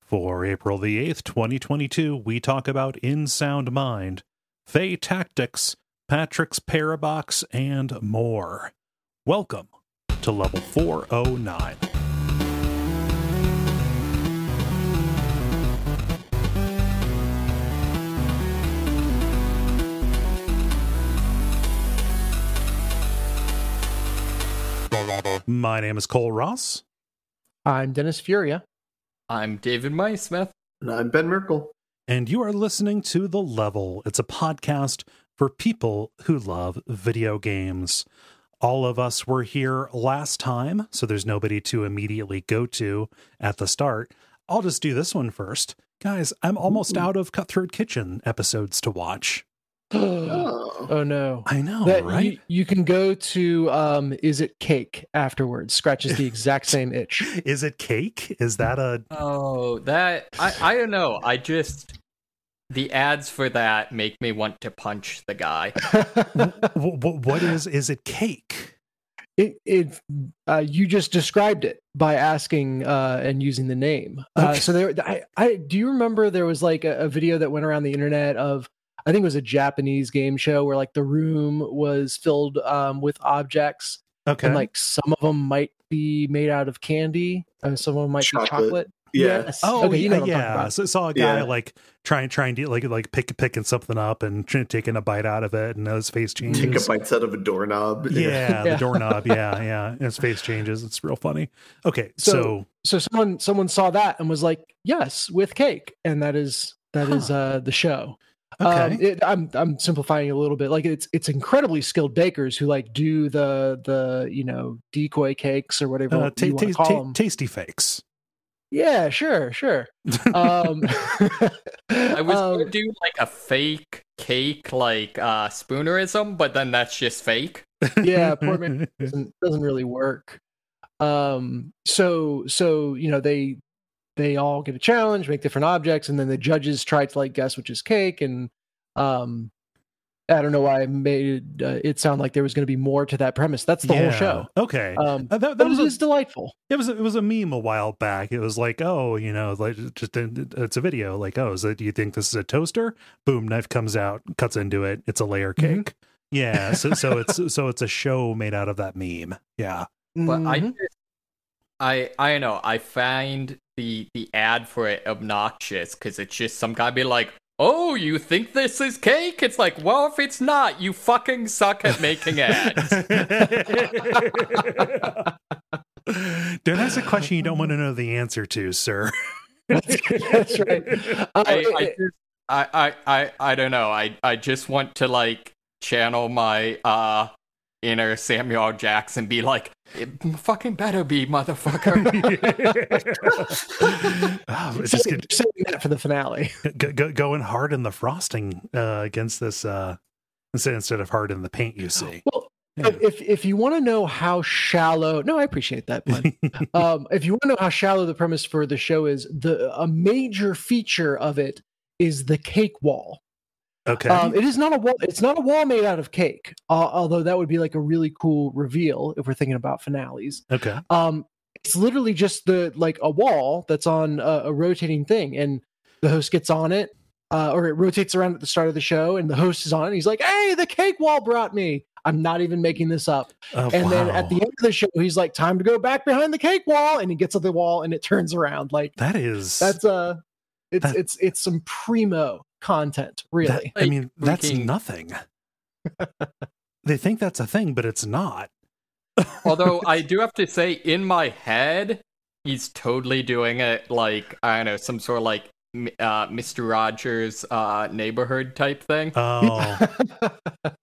For April the 8th, 2022, we talk about In Sound Mind, Fae Tactics, Patrick's Parabox, and more. Welcome to Level 409. My name is Kole Ross. I'm Dennis Furia. I'm David Maysmith. And I'm Ben Merkel. And you are listening to The Level. It's a podcast for people who love video games. All of us were here last time, so there's nobody to immediately go to at the start. I'll just do this one first. Guys, I'm almost out of Cutthroat Kitchen episodes to watch. Oh no. I know, that, right? You can go to Is It Cake afterwards. Scratches the exact same itch. Is it cake? Is that a... Oh, that... I don't know. The ads for that make me want to punch the guy. What is it cake? You just described it by asking and using the name. Okay. So there, do you remember there was like a video that went around the internet of, I think it was a Japanese game show where like the room was filled with objects. Okay. And like some of them might be made out of candy. Some of them might be chocolate. Yeah. Yes. Oh, okay, you know what I'm yeah. talking about. So I saw a guy like trying to like picking something up and taking a bite out of it, and his face changes. Take a bite out of a doorknob. Yeah, the doorknob. Yeah. And his face changes. It's real funny. Okay, so someone saw that and was like, "Yes, with cake," and that is the show. Okay. I'm simplifying a little bit. Like it's incredibly skilled bakers who like do the decoy cakes or whatever you want to call them. Tasty fakes. Yeah, sure. I was going to do like a fake cake, like spoonerism, but then that's just fake. Yeah, poor man doesn't really work. So they all get a challenge, make different objects, and then the judges try to like guess which is cake. And I don't know why I made it sound like there was going to be more to that premise. That's the whole show. Okay, that was delightful. It was a meme a while back. It was like, it's a video. Like, do you think this is a toaster? Boom, knife comes out, cuts into it. It's a layer cake. Mm-hmm. Yeah, so it's a show made out of that meme. Yeah, but I don't know. I find the ad for it obnoxious because it's just some guy be like, "Oh, you think this is cake?" It's like, well, if it's not, you fucking suck at making ads. Don't ask a question you don't want to know the answer to, sir. That's right. I don't know. I just want to like channel my inner Samuel Jackson, be like, it fucking better be, motherfucker. Just saying that for the finale. Going hard in the frosting against this instead of hard in the paint, you see. Well, if you want to know how shallow, no, I appreciate that pun. If you want to know how shallow the premise for the show is, a major feature of it is the cake wall. Okay. It is not a wall. It's not a wall made out of cake. Although that would be like a really cool reveal if we're thinking about finales. Okay. It's literally just a wall that's on a rotating thing, and the host gets on it, or it rotates around at the start of the show, and the host is on it. And he's like, "Hey, the cake wall brought me." I'm not even making this up. And then at the end of the show, he's like, "Time to go back behind the cake wall," and he gets on the wall, and it turns around. Like it's some primo content, really. That's nothing. They think that's a thing, but it's not. Although I do have to say, in my head, he's totally doing it like, I don't know, some sort of like Mr. Rogers neighborhood type thing. Oh,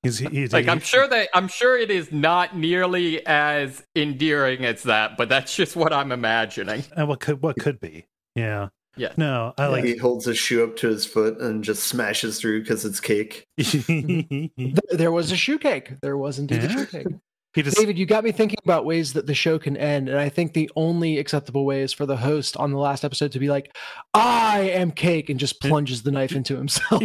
he's like I'm sure it is not nearly as endearing as that, but that's just what I'm imagining. And what could be? Yeah. Yeah. No, he holds his shoe up to his foot and just smashes through because it's cake. There was a shoe cake. There was indeed a shoe cake. David, you got me thinking about ways that the show can end, and I think the only acceptable way is for the host on the last episode to be like, "I am cake," and just plunges the knife into himself.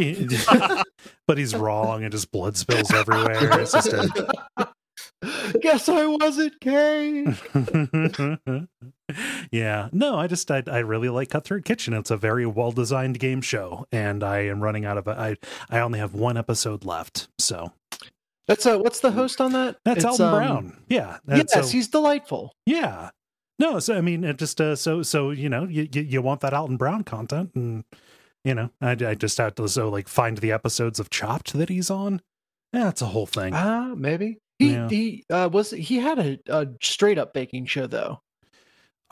But he's wrong, and just blood spills everywhere. It's just Guess I wasn't cake. Yeah, no, I really like Cutthroat Kitchen. It's a very well designed game show, and I am running out of I only have one episode left, so That's what's the host on that? that's Alden Brown. Yeah, yes, he's delightful. Yeah, no, so I mean, it just so you know, you want that Alden Brown content, and you know, I just have to find the episodes of Chopped that he's on. Yeah, it's a whole thing. Maybe he had a straight up baking show though.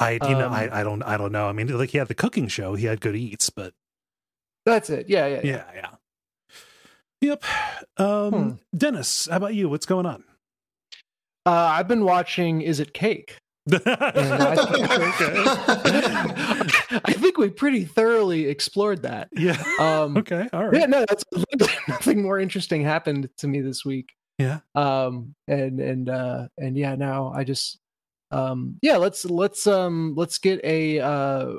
I don't know. I mean, like he had the cooking show, he had Good Eats, but that's it. Yeah. Yep. Dennis, how about you? What's going on? I've been watching Is It Cake? I think we pretty thoroughly explored that. Yeah. Okay. All right. Yeah. No, that's nothing more interesting happened to me this week. Yeah. And yeah. Now I just let's get a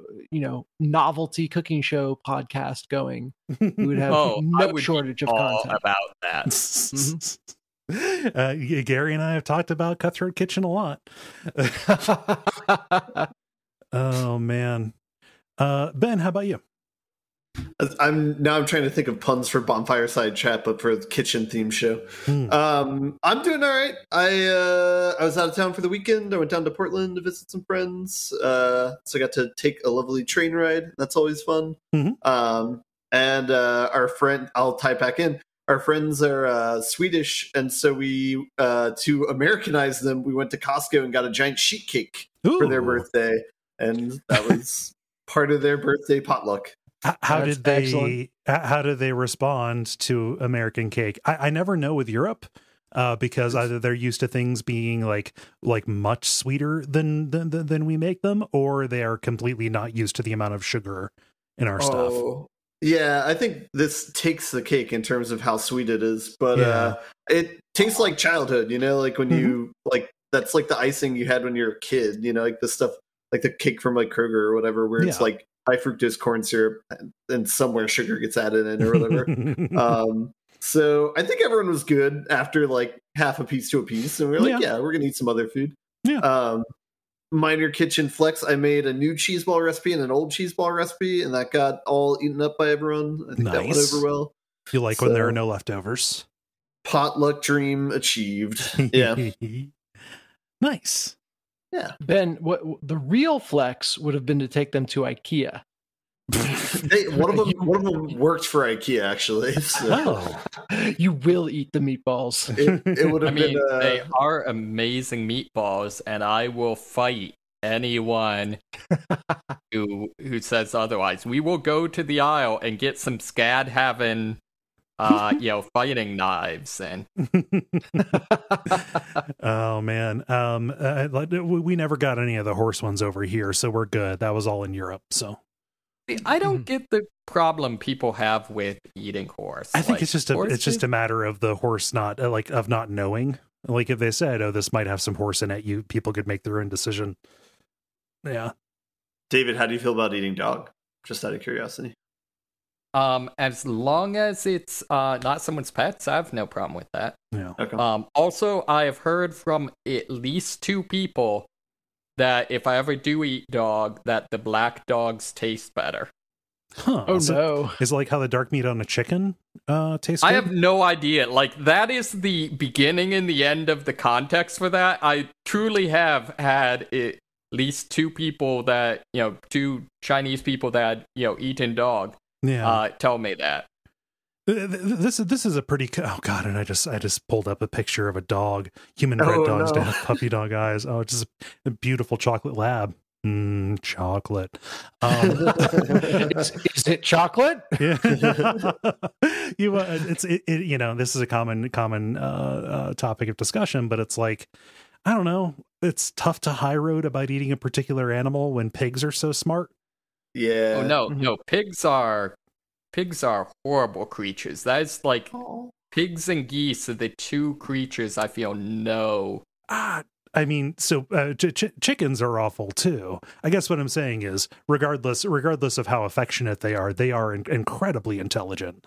novelty cooking show podcast going. We would have no shortage of content about that. Gary and I have talked about Cutthroat Kitchen a lot. Oh man. Ben, how about you? I'm trying to think of puns for Bonfire Side Chat, but for the kitchen theme show. I'm doing all right. I was out of town for the weekend. I went down to Portland to visit some friends. So I got to take a lovely train ride. That's always fun. And our friend, I'll tie back in. Our friends are Swedish, and so we to Americanize them, we went to Costco and got a giant sheet cake for their birthday, and that was part of their birthday potluck. How did they respond to American cake? I never know with Europe, because either they're used to things being like much sweeter than we make them, or they are completely not used to the amount of sugar in our stuff. Yeah, I think this takes the cake in terms of how sweet it is, but it tastes like childhood, like when you that's like the icing you had when you were a kid, like the stuff like the cake from like Kroger or whatever, where it's like high fructose corn syrup and somewhere sugar gets added in or whatever. So I think everyone was good after like half a piece to a piece, and we're like, we're gonna eat some other food. Minor kitchen flex, I made a new cheese ball recipe and an old cheese ball recipe, and that got all eaten up by everyone. I think that went over well. You like when there are no leftovers. Potluck dream achieved. Yeah. Nice. Yeah. Ben, what the real flex would have been to take them to IKEA. One of them worked for IKEA, actually. So. You will eat the meatballs. It would have been. They are amazing meatballs, and I will fight anyone who says otherwise. We will go to the aisle and get some scad having, fighting knives. And oh man, we never got any of the horse ones over here, so we're good. That was all in Europe, so. I don't get the problem people have with eating horse. I think it's just a matter of the horse not of not knowing. Like if they said, "Oh, this might have some horse in it," people could make their own decision. Yeah. David, how do you feel about eating dog? Just out of curiosity. As long as it's not someone's pets, I have no problem with that. Yeah. Okay. Also, I have heard from at least 2 people that if I ever do eat dog, that the black dogs taste better. Huh. Oh, no. Is it like how the dark meat on a chicken tastes good? I have no idea. Like, that is the beginning and the end of the context for that. I truly have had at least 2 people that, 2 Chinese people that, eaten dog tell me that. This is a pretty and I just pulled up a picture of a dog. Human bred dogs to have puppy dog eyes. Oh, it's just a beautiful chocolate lab. Chocolate. Is it chocolate? Yeah. This is a common topic of discussion, but it's like, I don't know. It's tough to high road about eating a particular animal when pigs are so smart. Yeah. Oh no, pigs are horrible creatures. That is like pigs and geese are the 2 creatures I feel no. I mean, so chickens are awful too. I guess what I'm saying is, regardless of how affectionate they are incredibly intelligent.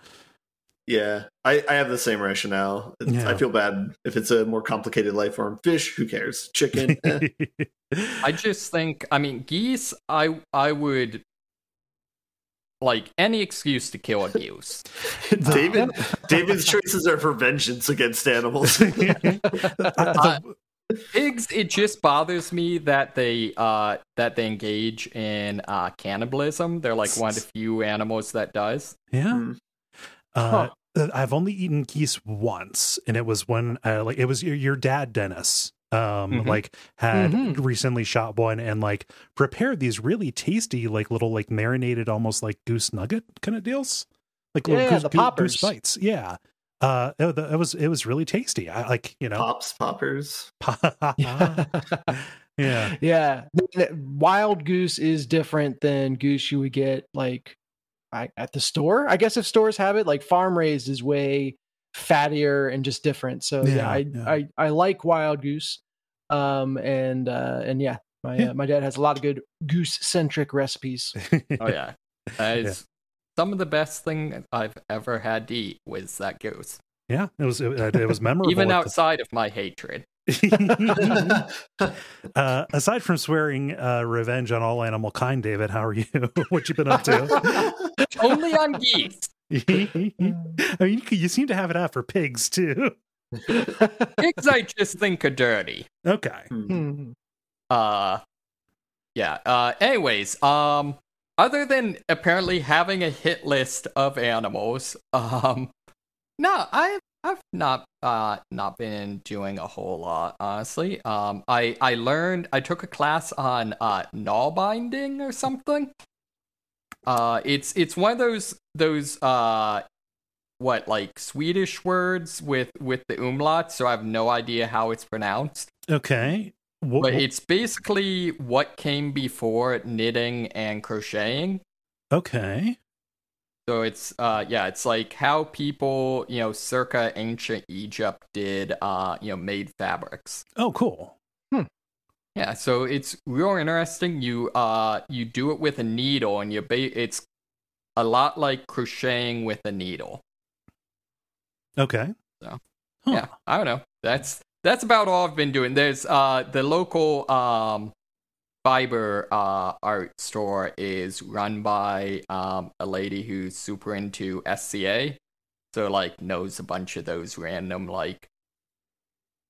Yeah, I have the same rationale. I feel bad if it's a more complicated life form. Fish, who cares? Chicken. I just think, I mean, geese, I would like any excuse to kill a goose. David's choices are for vengeance against animals. Pigs, it just bothers me that they engage in cannibalism. They're like one of the few animals that does. Yeah. I've only eaten geese once, and it was when it was your dad, Dennis. Like had recently shot one and like prepared these really tasty, like little like marinated, almost like goose nugget kind of deals, like little goose bites. Yeah, it was really tasty. I like, you know, poppers. Yeah. Wild goose is different than goose you would get like at the store. I guess if stores have it, like farm raised is way fattier and just different. So I like wild goose. My dad has a lot of good goose centric recipes. Oh yeah. Some of the best thing I've ever had to eat was that goose. Yeah, it was memorable. Even outside of my hatred. Aside from swearing revenge on all animal kind, David, how are you? What you been up to? Only on geese. I mean, you seem to have it out for pigs too. Pigs, I just think are dirty. Okay. Anyways, other than apparently having a hit list of animals, no, I've not been doing a whole lot, honestly. I took a class on null binding or something. It's one of those like Swedish words with the umlaut, so I have no idea how it's pronounced. Okay. But it's basically what came before knitting and crocheting. Okay. So it's it's like how people, circa ancient Egypt did made fabrics. Oh, cool. Yeah, so it's real interesting. You do it with a needle, and it's a lot like crocheting with a needle. Okay. So yeah, I don't know. That's about all I've been doing. There's the local fiber art store is run by a lady who's super into SCA, so like knows a bunch of those random like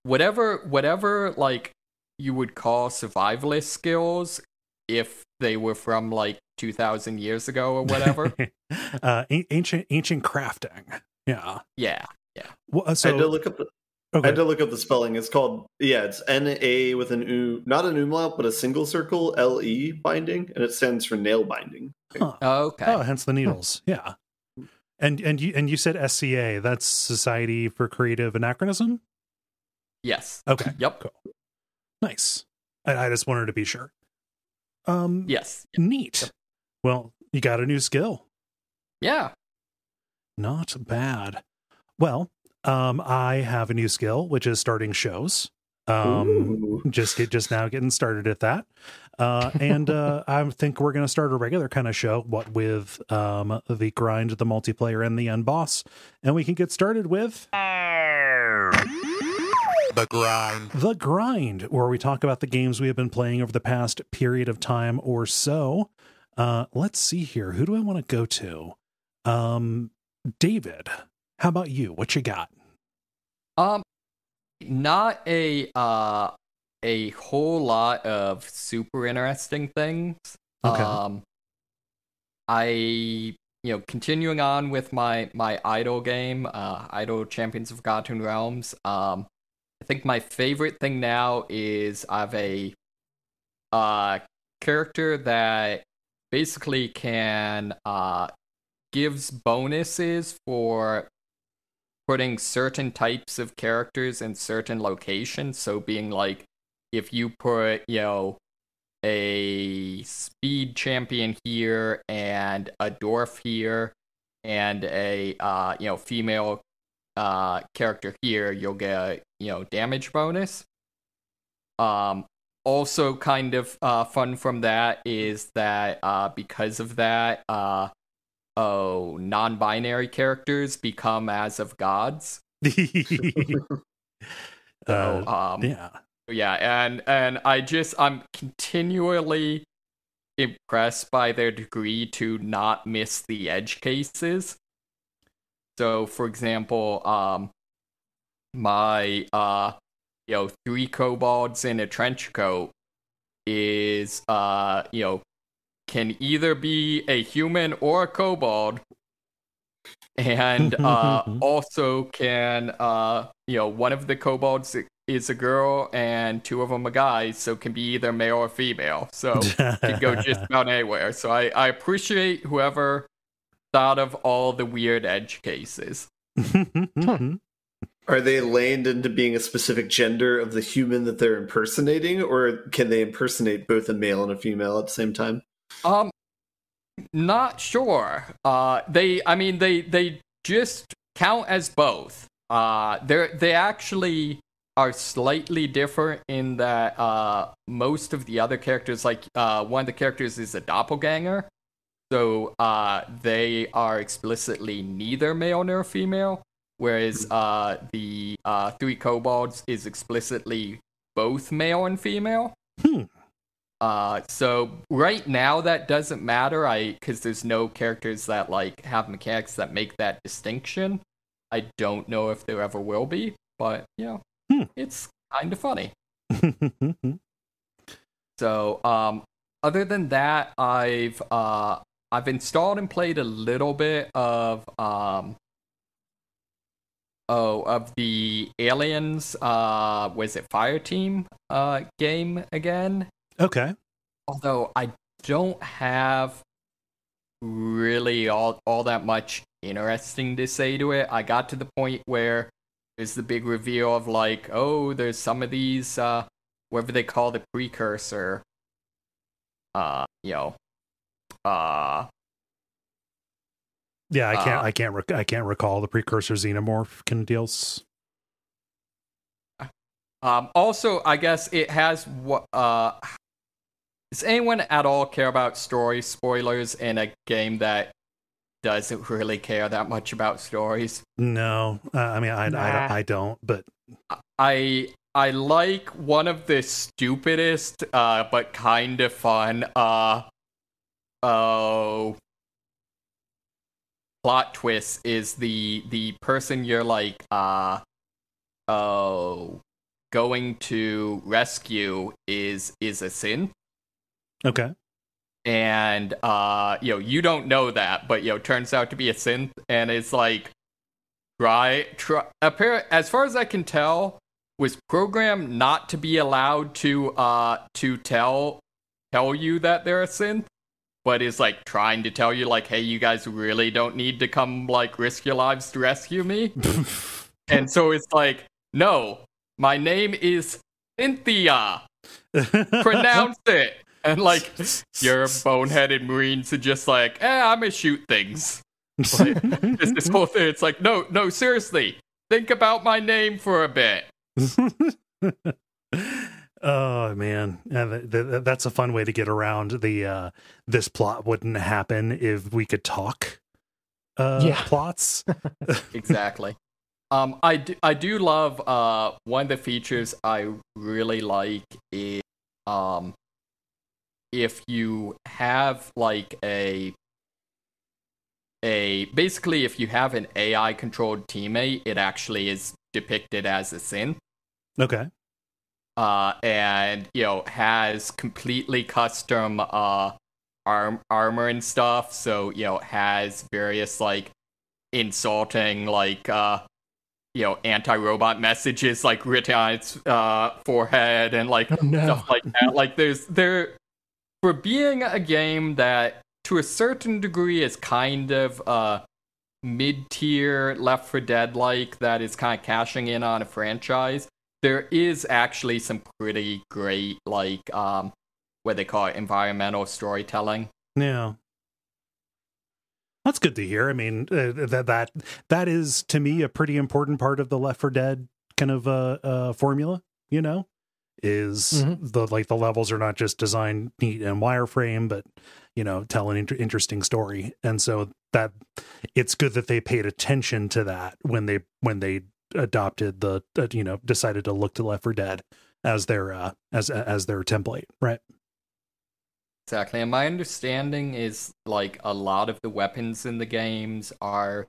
whatever like you would call survivalist skills if they were from like 2,000 years ago or whatever. Ancient crafting. Yeah. Well, so I had to look up the spelling. It's called, it's NA with an U, not an umlaut, but a single circle, LE binding, and it stands for nail binding. Huh. Okay. Oh, hence the needles. Yeah. And you said SCA, that's Society for Creative Anachronism? Yes. Okay. Yep. Cool. Nice. I just wanted to be sure. Yes. Neat. Yep. Well, you got a new skill. Yeah. Not bad. Well, I have a new skill, which is starting shows. Just now getting started at that. And I think we're going to start a regular kind of show, with the grind, the multiplayer, and the end boss. And we can get started with The Grind, where we talk about the games we have been playing over the past period of time or so. Let's see here. Who do I want to go to? David, how about you? What you got? Not a whole lot of super interesting things. Okay. I continuing on with my idle game, Idle Champions of Forgotten Realms. I think my favorite thing now is I have a character that basically can gives bonuses for putting certain types of characters in certain locations. So being like, if you put, a speed champion here and a dwarf here and a, female character here, you'll get a, damage bonus. Also kind of fun from that is that because of that, non-binary characters become as of gods. Yeah. Yeah, and I'm continually impressed by their degree to not miss the edge cases. So, for example, my 3 kobolds in a trench coat is can either be a human or a kobold, and also can one of the kobolds is a girl and 2 of them are guys, so can be either male or female, so can go just about anywhere. So I appreciate whoever thought of all the weird edge cases. Are they laned into being a specific gender of the human that they're impersonating, or can they impersonate both a male and a female at the same time? Not sure. They just count as both. They actually are slightly different in that most of the other characters, like one of the characters is a doppelganger, so they are explicitly neither male nor female, whereas the 3 kobolds is explicitly both male and female. So right now that doesn't matter, because there's no characters that like have mechanics that make that distinction. I don't know if there ever will be, but it's kind of funny. So other than that, I've installed and played a little bit of the Aliens was it Fireteam game again. Okay. Although I don't have really all that much interesting to say to it. I got to the point where there's the big reveal of like, oh, there's some of these whatever they call the precursor. Yeah, I can't recall the precursor xenomorph kind of deals. Also, I guess it has what. Does anyone at all care about story spoilers in a game that doesn't really care that much about stories? No, I don't. But I like one of the stupidest but kind of fun plot twists is the person you're like going to rescue is a synth. Okay. And you don't know that, but turns out to be a synth, and it's like as far as I can tell, was programmed not to be allowed to tell you that they're a synth, but is like trying to tell you like, hey, you guys really don't need to come like risk your lives to rescue me. And so it's like, no, my name is Cynthia. Pronounce it. And like your boneheaded Marines are just like, I'm gonna shoot things. Like, it's this whole thing. It's like, no, seriously, think about my name for a bit. Oh man, that's a fun way to get around the this plot wouldn't happen if we could talk. Plots. Exactly. I do love one of the features I really like is if you have like basically if you have an AI controlled teammate, it actually is depicted as a synth. Okay. And has completely custom armor and stuff, so has various like insulting like anti-robot messages like written on its forehead and like stuff like that. Like there for being a game that to a certain degree is kind of mid-tier Left 4 Dead like, that is kind of cashing in on a franchise, there is actually some pretty great like what they call it, environmental storytelling. Yeah. That's good to hear. I mean, that is to me a pretty important part of the Left 4 Dead kind of formula, is the levels are not just designed neat and wireframe, but tell an interesting story. And so that it's good that they paid attention to that when they adopted the decided to look to Left 4 Dead as their as their template, right? Exactly. And my understanding is like a lot of the weapons in the games are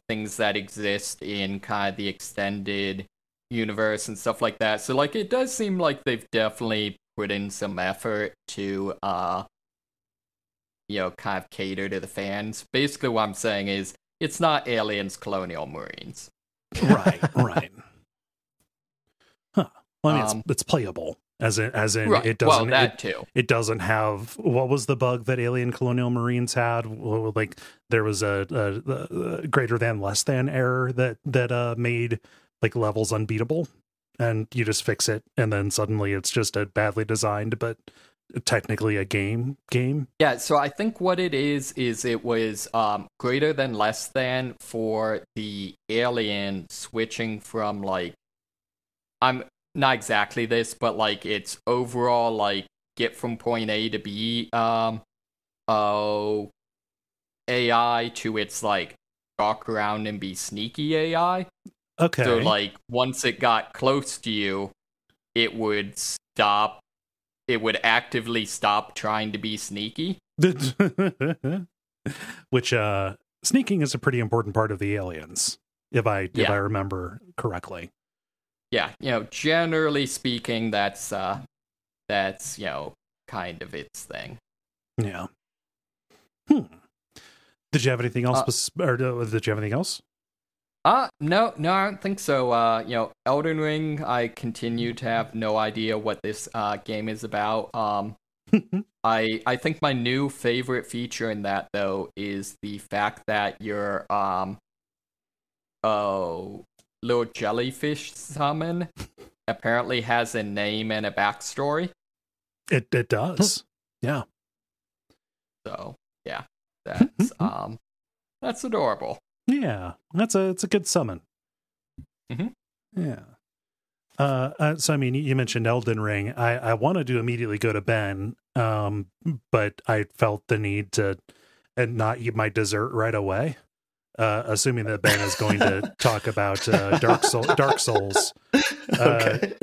things that exist in kind of the extended universe and stuff like that. So like it does seem like they've definitely put in some effort to kind of cater to the fans. Basically what I'm saying is it's not Aliens Colonial Marines. Right. Huh. Well, I mean, it's playable as in right. It doesn't too. It doesn't have, what was the bug that Alien Colonial Marines had? Well, like there was a greater than less than error that made like levels unbeatable, and you just fix it and then suddenly it's just a badly designed but technically a game. Yeah, so I think what it is it was greater than less than for the alien switching from like, I'm not exactly this, but like it's overall like get from point A to B AI to its like walk around and be sneaky AI. Okay. So like once it got close to you, it would actively stop trying to be sneaky. Which sneaking is a pretty important part of the Aliens, if I remember correctly. Yeah, generally speaking, that's kind of its thing. Yeah. Did you have anything else? Or did you have anything else? No, I don't think so. Elden Ring, I continue to have no idea what this game is about. I think my new favorite feature in that though is the fact that your little jellyfish summon apparently has a name and a backstory. It does. Yeah. So yeah, that's that's adorable. Yeah, it's a good summon. Yeah. So I mean, you mentioned Elden Ring. I wanted to immediately go to Ben, but I felt the need to and not eat my dessert right away. Assuming that Ben is going to talk about Dark Souls. Okay.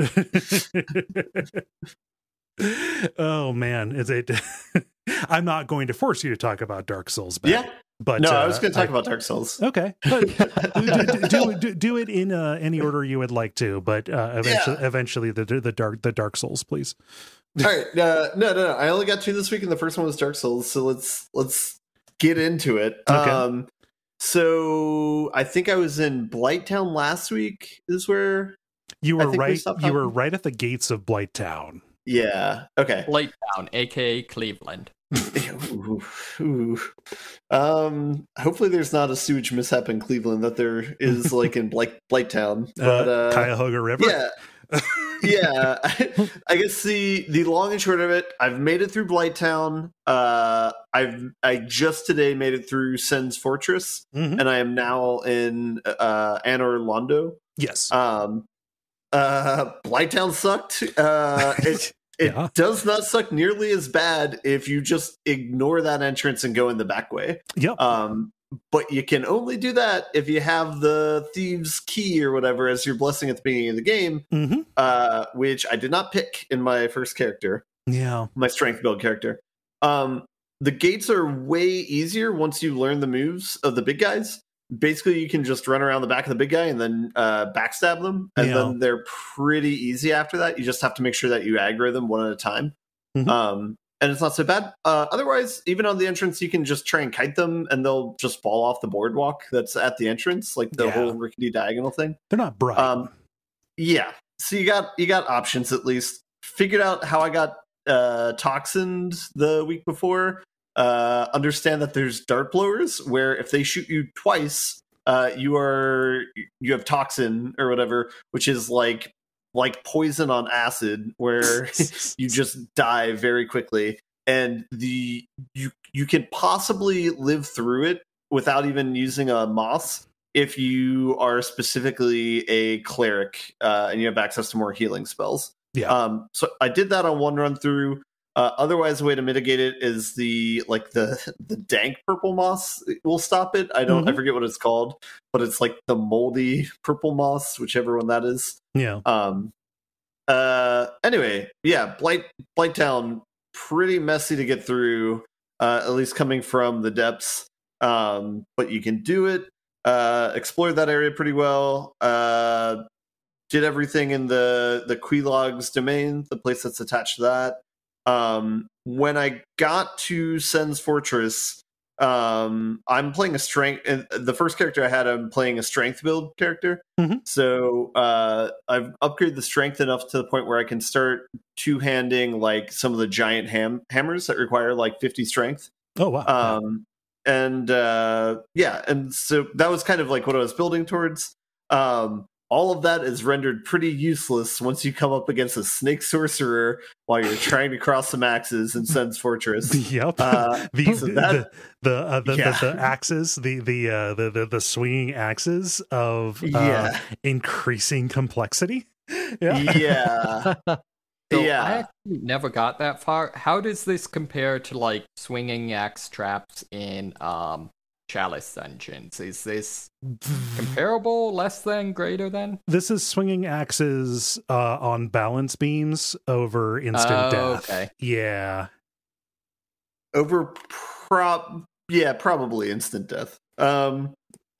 Oh man, I'm not going to force you to talk about Dark Souls, Ben. Yeah. But no, I was going to talk about Dark Souls. Okay, but do it in any order you would like to. But eventually, the Dark Souls, please. All right, no. I only got 2 this week, and the first one was Dark Souls. So let's get into it. Okay. So I think I was in Blighttown last week. Is where you were right. You were right at the gates of Blighttown. Yeah. Okay. Blighttown, aka Cleveland. Ooh. Hopefully there's not a sewage mishap in Cleveland that there is like in Blighttown. But Cuyahoga River. Yeah. I guess the long and short of it, I've made it through Blighttown. I just today made it through Sen's Fortress, and I am now in Anne Orlando. Yes. Blighttown sucked. It does not suck nearly as bad if you just ignore that entrance and go in the back way. Yep. But you can only do that if you have the Thieves' Key or whatever as your blessing at the beginning of the game, which I did not pick in my first character. Yeah. My strength build character. The gates are way easier once you learn the moves of the big guys. Basically, you can just run around the back of the big guy and then backstab them. And then they're pretty easy after that. You just have to make sure that you aggro them one at a time. And it's not so bad. Otherwise, even on the entrance, you can just try and kite them and they'll just fall off the boardwalk that's at the entrance, like the whole rickety diagonal thing. They're not bright. Yeah. So you got options at least. Figured out how I got toxined the week before. Understand that there's dart blowers where if they shoot you twice, you have toxin or whatever, which is like poison on acid, where you just die very quickly, and you can possibly live through it without even using a moss if you are specifically a cleric and you have access to more healing spells. So I did that on one run through. Otherwise, the way to mitigate it is the dank purple moss will stop it. I forget what it's called, but it's like the moldy purple moss, whichever one that is. Yeah. Anyway, yeah, Blighttown, pretty messy to get through, at least coming from the depths. But you can do it. Explored that area pretty well. Did everything in the Quilog's domain, the place that's attached to that. When I got to Sen's Fortress, I'm playing a strength. The first character I had, I'm playing a strength build character. So I've upgraded the strength enough to the point where I can start two-handing like some of the giant hammers that require like 50 strength. Oh wow! And so that was kind of like what I was building towards. All of that is rendered pretty useless once you come up against a snake sorcerer while you're trying to cross some axes in Sen's Fortress. Yep. The axes, the swinging axes of increasing complexity. Yeah. So I actually never got that far. How does this compare to like swinging axe traps in Chalice Dungeons? Is this comparable, less than, greater than? This is swinging axes on balance beams over instant death. Okay. Yeah. Over probably instant death.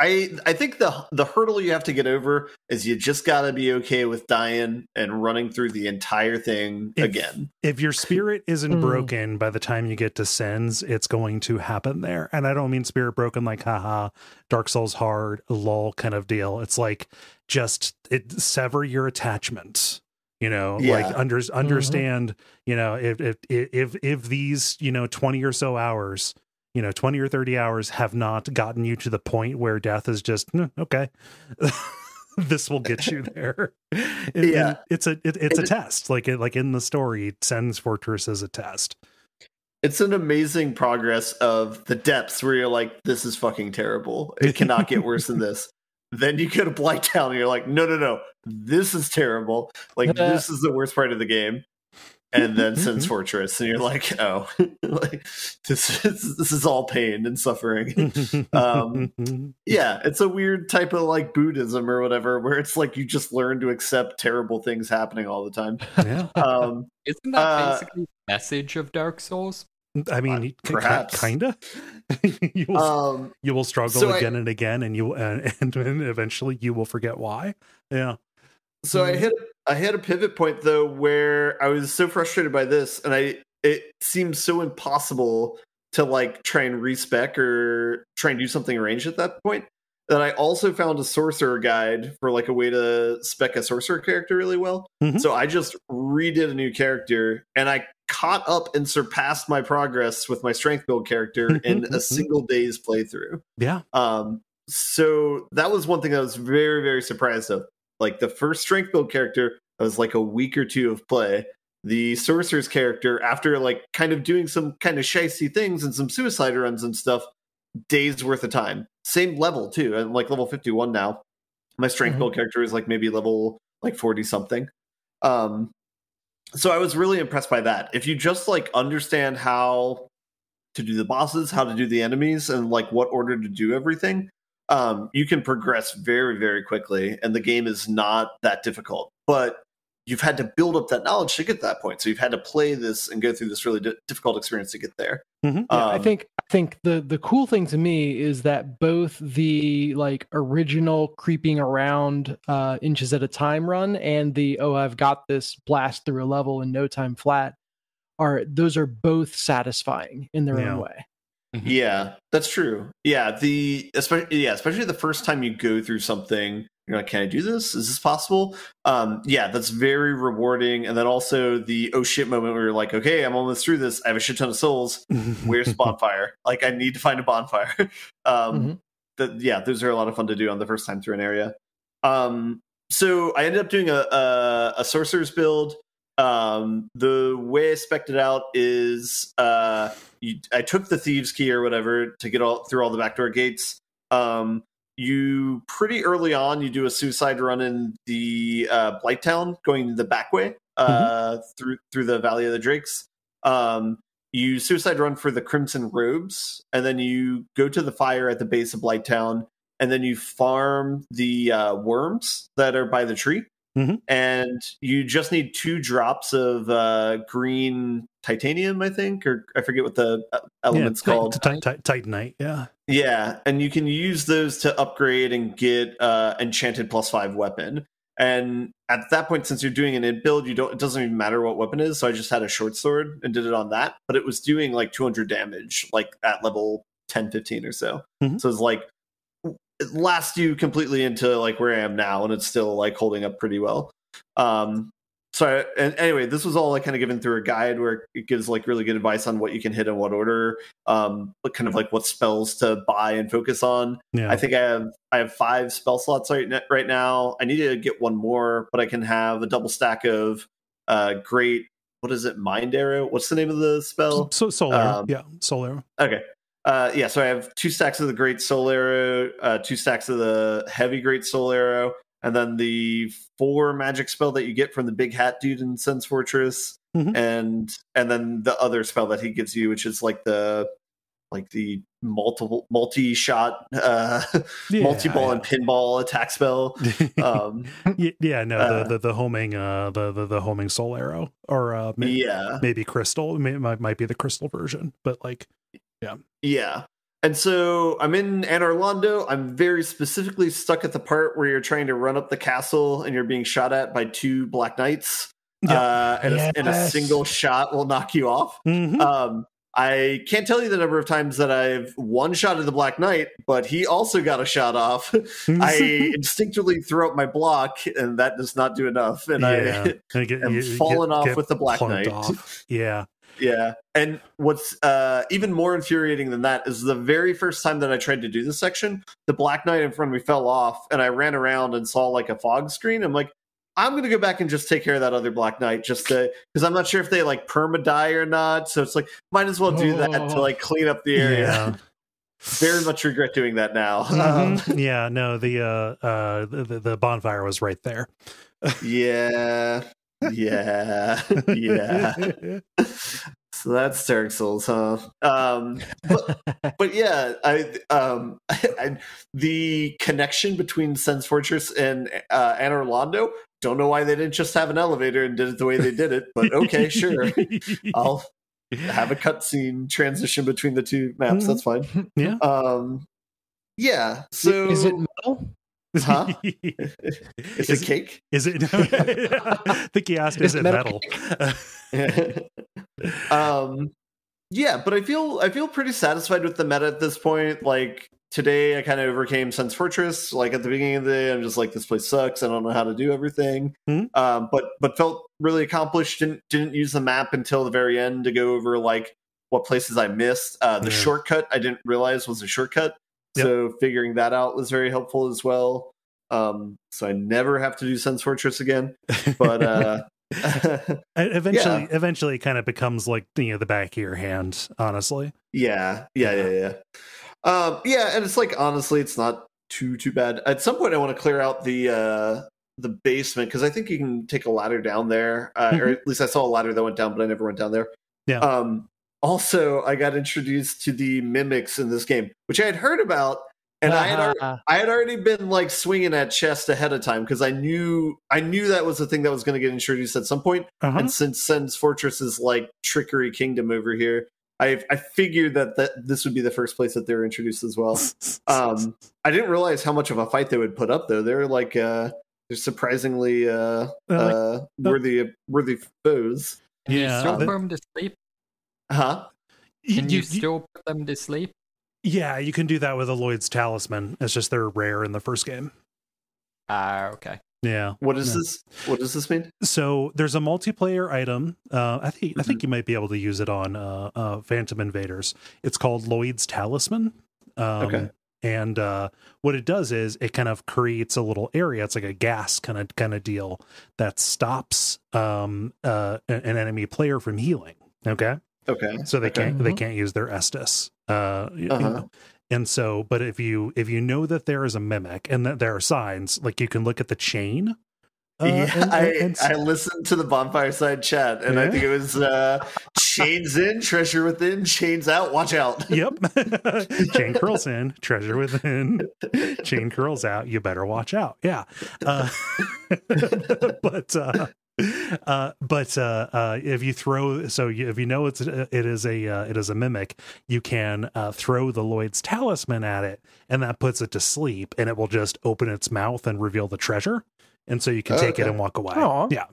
I think the hurdle you have to get over is you just gotta be okay with dying and running through the entire thing again. If your spirit isn't broken by the time you get to Sen's, it's going to happen there. And I don't mean spirit broken like haha, Dark Souls hard, lol kind of deal. It's like sever your attachment. Like understand, if these, 20 or so hours, 20 or 30 hours have not gotten you to the point where death is just okay. This will get you there. It's a test. Like in the story, Sen's Fortress is a test. It's an amazing progress of the depths where you're like, this is fucking terrible. It cannot get worse than this. Then you go to Blighttown and you're like, no, this is terrible. Like this is the worst part of the game. And then Sen's Fortress, and you're like, oh, like this is all pain and suffering. It's a weird type of like Buddhism or whatever, where it's like you just learn to accept terrible things happening all the time. Yeah. Isn't that basically the message of Dark Souls? I mean, perhaps, kinda. You will struggle again and again, and and eventually you will forget why. Yeah. So I hit a pivot point though where I was so frustrated by this, and it seemed so impossible to like try and respec or try and do something ranged at that point, that I also found a sorcerer guide for like a way to spec a sorcerer character really well. So I just redid a new character, and I caught up and surpassed my progress with my strength build character in a single day's playthrough. Yeah. So that was one thing I was very, very surprised of. Like the first strength build character, I was like a week or two of play. The sorcerer's character, after like kind of doing some kind of shicey things and some suicide runs and stuff, days worth of time. Same level too. I'm like level 51 now. My strength build character is like maybe level like 40 something. So I was really impressed by that. If you just like understand how to do the bosses, how to do the enemies, and like what order to do everything, you can progress very, very quickly, and the game is not that difficult. But you've had to build up that knowledge to get to that point. So you've had to play this and go through this really difficult experience to get there. I think the cool thing to me is that both the like original creeping around inches at a time run and the I've got this blast through a level in no time flat those are both satisfying in their own way. Yeah, that's true. Yeah, especially the first time you go through something, you're like, can I do this? Is this possible? That's very rewarding. And then also the oh shit moment where you're like, okay, I'm almost through this. I have a shit ton of souls. Where's the bonfire? Like, I need to find a bonfire. Those are a lot of fun to do on the first time through an area. So I ended up doing a sorcerer's build. The way I spec'd it out is I took the thieves key or whatever to get through all the backdoor gates. You pretty early on, you do a suicide run in the Blighttown, going the back way, through the Valley of the Drakes. You suicide run for the Crimson Robes, and then you go to the fire at the base of Blighttown, and then you farm the worms that are by the tree. And you just need 2 drops of green titanium, I think, or I forget what the element's called. Titanite, yeah. Yeah, and you can use those to upgrade and get enchanted +5 weapon. And at that point, since you're doing an int build, it doesn't even matter what weapon it is. So I just had a short sword and did it on that, but it was doing like 200 damage, like at level 10, 15 or so. So it's like it lasts you completely into like where I am now, and it's still like holding up pretty well. And anyway, this was all like kind of given through a guide where it gives like really good advice on what you can hit in what order, but kind of like what spells to buy and focus on. I think I have 5 spell slots right now. I need to get 1 more, but I can have a double stack of great. What is it? Mind Arrow. What's the name of the spell? Soul Arrow. Soul Arrow. Okay. So I have 2 stacks of the Great Soul Arrow, 2 stacks of the Heavy Great Soul Arrow, and then the 4 magic spell that you get from the big hat dude in Sen's Fortress, and then the other spell that he gives you, which is like the multi-shot multi-ball and pinball attack spell. The homing the homing Soul Arrow, or maybe crystal. Might be the crystal version, but like yeah. And so I'm in Anor Londo. I'm very specifically stuck at the part where you're trying to run up the castle and you're being shot at by 2 Black Knights. And a single shot will knock you off. I can't tell you the number of times that I've one-shotted the Black Knight, but he also got a shot off. I instinctively throw up my block, and that does not do enough. And I am fallen off with the Black Knight. Yeah. And what's even more infuriating than that is the very first time that I tried to do this section, the Black Knight in front of me fell off, and I ran around and saw like a fog screen. I'm like, I'm going to go back and just take care of that other Black Knight because I'm not sure if they like perma die or not. So it's like, might as well do that to like clean up the area. Yeah. Very much regret doing that now. The bonfire was right there. Yeah. So that's Dark Souls, huh? But yeah, the connection between Sen's Fortress and Anor Londo, don't know why they didn't just have an elevator and did it the way they did it, but okay, sure. I'll have a cutscene transition between the 2 maps. That's fine. Yeah. So is it metal? Huh? Is it cake? Is it? I think he asked, is it metal? But I feel pretty satisfied with the meta at this point. Like today, I kind of overcame Sen's Fortress. Like at the beginning of the day, I'm just like, this place sucks. I don't know how to do everything. But felt really accomplished. Didn't use the map until the very end to go over like what places I missed. The shortcut I didn't realize was a shortcut. So figuring that out was very helpful as well. So I never have to do Sen's Fortress again. But eventually it kind of becomes like the back of your hand, honestly. Yeah. And it's like, honestly, it's not too bad. At some point I want to clear out the basement, because I think you can take a ladder down there, or at least I saw a ladder that went down, but I never went down there. Also, I got introduced to the mimics in this game, which I had heard about, and I had already been like swinging at chest ahead of time because I knew that was the thing that was going to get introduced at some point. And since Sen's Fortress is like Trickery Kingdom over here, I figured that this would be the first place that they were introduced as well. I didn't realize how much of a fight they would put up, though. They're like they're surprisingly worthy foes. Yeah, still put them to sleep. Huh? Can you still put them to sleep? Yeah, you can do that with a Lloyd's Talisman. It's just they're rare in the first game. Okay. Yeah. What is this? What does this mean? So there's a multiplayer item. I think you might be able to use it on Phantom Invaders. It's called Lloyd's Talisman. Okay. And what it does is it kind of creates a little area. It's like a gas kind of deal that stops an enemy player from healing. Okay. So they can't use their Estus. You know. And so, but if you know that there is a mimic and that there are signs, like you can look at the chain I listened to the Bonfire Side chat, and I think it was chains in, treasure within, chains out, watch out. Yep. Chain curls in, treasure within, chain curls out, you better watch out. Yeah. But if you throw, if you know it is a mimic, you can throw the Lloyd's talisman at it, and that puts it to sleep, and it will just open its mouth and reveal the treasure, and so you can take it and walk away. Aww. Yeah.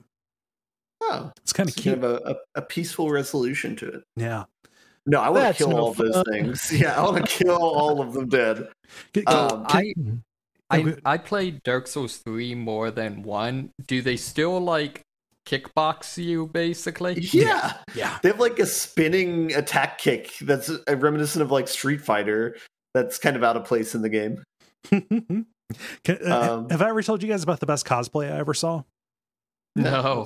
Oh, it's kind of cute. Kind of a peaceful resolution to it. Yeah. No, I want to kill all of those things. Yeah, I want to kill all of them dead. I played Dark Souls 3 more than 1. Do they still like kickbox you basically? Yeah. They have like a spinning attack kick that's reminiscent of like Street Fighter. That's kind of out of place in the game. Have I ever told you guys about the best cosplay I ever saw? No.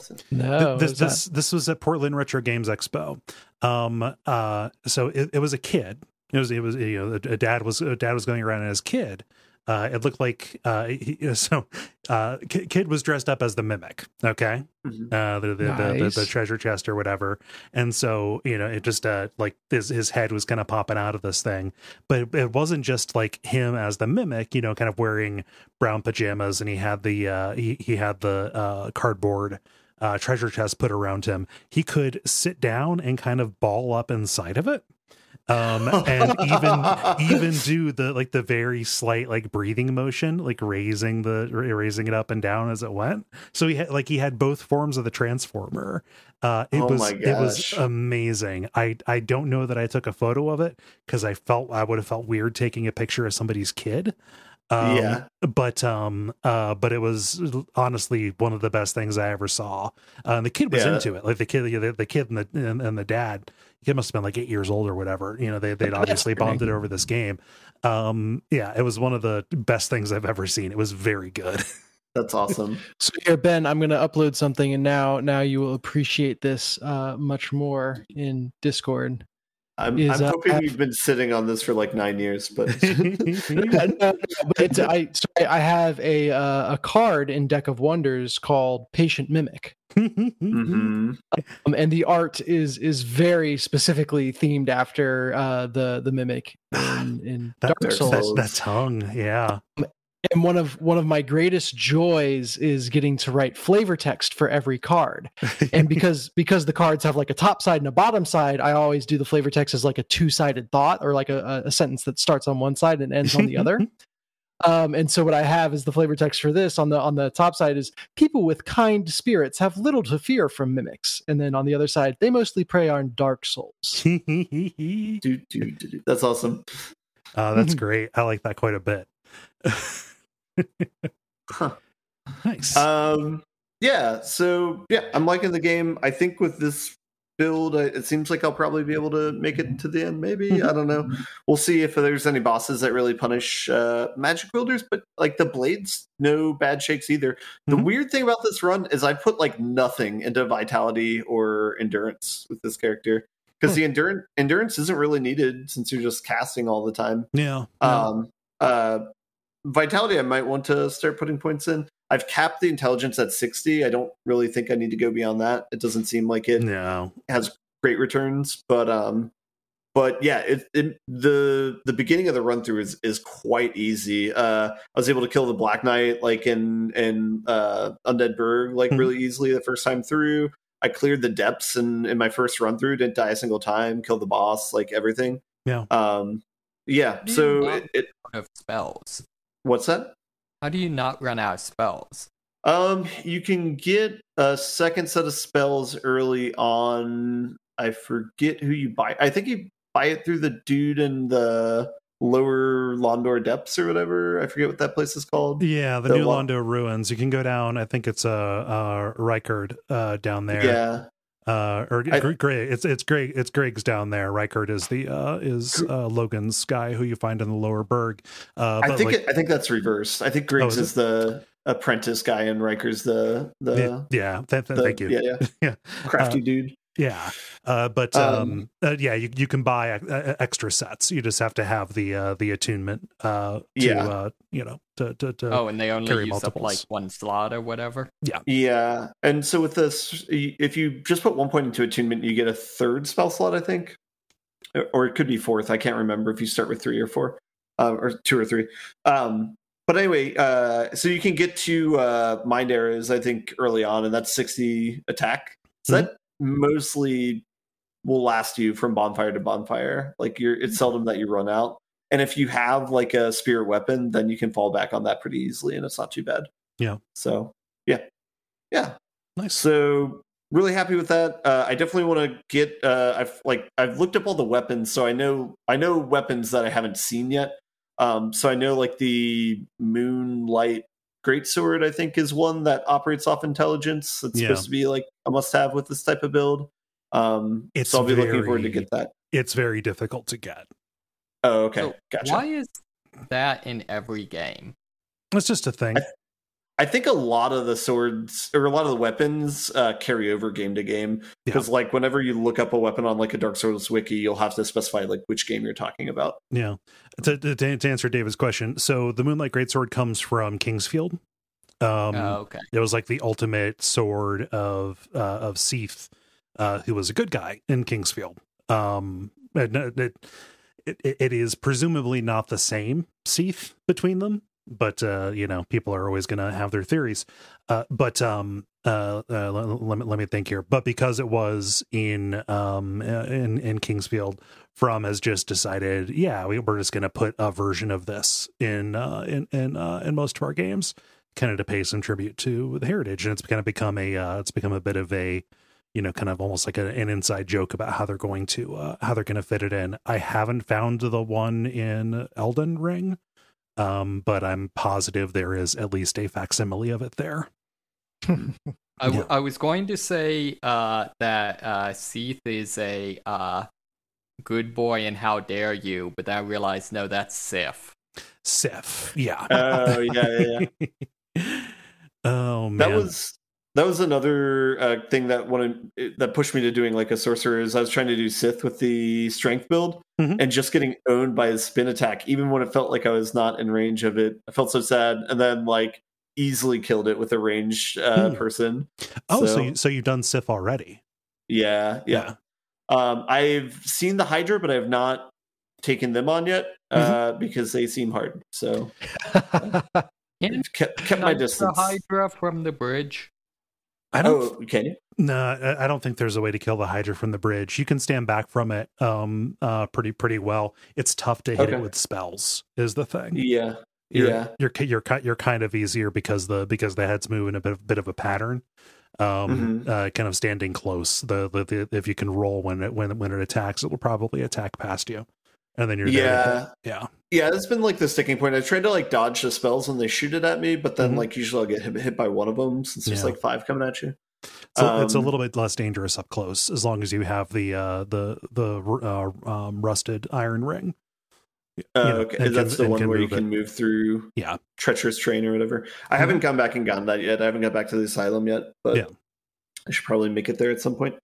This was at Portland Retro Games Expo. So it was a kid. It was a dad was going around as kid. It looked like kid was dressed up as the mimic. Okay. The treasure chest or whatever. And so, it just like his head was kind of popping out of this thing, but it wasn't just like him as the mimic, kind of wearing brown pajamas, and he had the cardboard treasure chest put around him. He could sit down and kind of ball up inside of it. And even do the very slight like breathing motion, like raising it up and down as it went. So he had both forms of the transformer. It was amazing. I don't know that I took a photo of it because I would have felt weird taking a picture of somebody's kid. But it was honestly one of the best things I ever saw. The kid was into it. Like the kid and the dad. He must have been like 8 years old or whatever. They'd obviously bonded over this game. It was one of the best things I've ever seen. It was very good. That's awesome. So here, Ben, I'm going to upload something, and now you will appreciate this much more in Discord. I'm hoping you've been sitting on this for like 9 years, but I have a card in Deck of Wonders called Patient Mimic. Mm-hmm. And the art is very specifically themed after the mimic in Dark Souls. That tongue, yeah. And one of my greatest joys is getting to write flavor text for every card. And because the cards have like a top side and a bottom side, I always do the flavor text as like a two-sided thought, or like a sentence that starts on one side and ends on the other. And so what I have is the flavor text for this on the top side is: people with kind spirits have little to fear from mimics. And then on the other side, they mostly prey on dark souls. That's awesome. That's great. I like that quite a bit. Huh. Nice. I'm liking the game. I think with this build, it seems like I'll probably be able to make it to the end. Maybe, I don't know. We'll see if there's any bosses that really punish magic wielders, but like the blades, no bad shakes either. The weird thing about this run is I put like nothing into vitality or endurance with this character, because the endurance isn't really needed since you're just casting all the time. Vitality, I might want to start putting points in. I've capped the intelligence at 60. I don't really think I need to go beyond that. It doesn't seem like it has great returns, but yeah, the beginning of the run through is quite easy. I was able to kill the Black Knight like in Undead Burg like really easily the first time through. I cleared the depths in my first run through, didn't die a single time, killed the boss, like everything. Yeah. So it of spells. What's that? How do you not run out of spells? You can get a second set of spells early on. I forget who you buy. I think you buy it through the dude in the lower Londor Depths or whatever. I forget what that place is called. Yeah, the new Londo Ruins. You can go down. I think it's Rykard down there. Yeah. Greg. It's Greg. It's Greg's down there. Rykard is Logan's guy who you find in the lower Berg. I think that's reversed. I think Greg's is the apprentice guy and Rykard's the thank you. Yeah. Crafty dude. Yeah. Yeah, you can buy extra sets. You just have to have the attunement to and they only carry use up multiples. like one slot or whatever. Yeah. And so with this, if you just put 1 point into attunement, you get a third spell slot, I think. Or it could be fourth. I can't remember if you start with 3 or 4, or 2 or 3. But anyway, so you can get to mind arrows, I think, early on, and that's 60 attack. So that mostly will last you from bonfire to bonfire. Like it's seldom that you run out. And if you have like a spirit weapon, then you can fall back on that pretty easily, and it's not too bad. Yeah. So yeah. Nice. So really happy with that. I definitely want to get. I've looked up all the weapons, so I know weapons that I haven't seen yet. So I know like the Moonlight Greatsword, I think, is one that operates off intelligence. It's supposed to be like a must-have with this type of build. So I'll be looking forward to get that. It's very difficult to get. Oh, okay. So Gotcha. why is that in every game? It's just a thing. I think a lot of the swords or a lot of the weapons carry over game to game, because like whenever you look up a weapon on like a Dark Souls wiki, you'll have to specify like which game you're talking about. Yeah. To answer David's question, so the Moonlight Greatsword comes from Kingsfield. Okay. It was like the ultimate sword of Seath, who was a good guy in Kingsfield. It is presumably not the same Seath between them, but people are always going to have their theories. Let me think here. But because it was in Kingsfield, From has just decided, we're just going to put a version of this in most of our games, kind of to pay some tribute to the heritage, and it's kind of become a bit of a kind of almost like an inside joke about how they're going to fit it in. I haven't found the one in Elden Ring. But I'm positive there is at least a facsimile of it there. I was going to say that Seath is a good boy and how dare you, but then I realized, no, that's Sif. Sif, yeah. Oh, yeah. Oh, man. That was another thing that pushed me to doing like a sorcerer. Is I was trying to do Sith with the strength build, and just getting owned by his spin attack, even when it felt like I was not in range of it. I felt so sad, and then like easily killed it with a ranged person. Oh, so you've done Sith already? Yeah. I've seen the Hydra, but I have not taken them on yet because they seem hard. So I've kept my distance. The Hydra from the bridge. Can you? No, I don't think there's a way to kill the Hydra from the bridge. You can stand back from it pretty well. It's tough to hit it with spells, is the thing. Yeah. You're kind of easier because the heads move in a bit of a pattern. Kind of standing close. The if you can roll when it attacks, it will probably attack past you. And then you're there. Yeah. That's been like the sticking point. I tried to like dodge the spells when they shoot it at me, but then like usually I'll get hit by one of them since there's like 5 coming at you. So it's a little bit less dangerous up close as long as you have the rusted iron ring. Okay, that's the one where you can move through treacherous terrain or whatever. I haven't gone back and gotten that yet. I haven't got back to the asylum yet, but I should probably make it there at some point.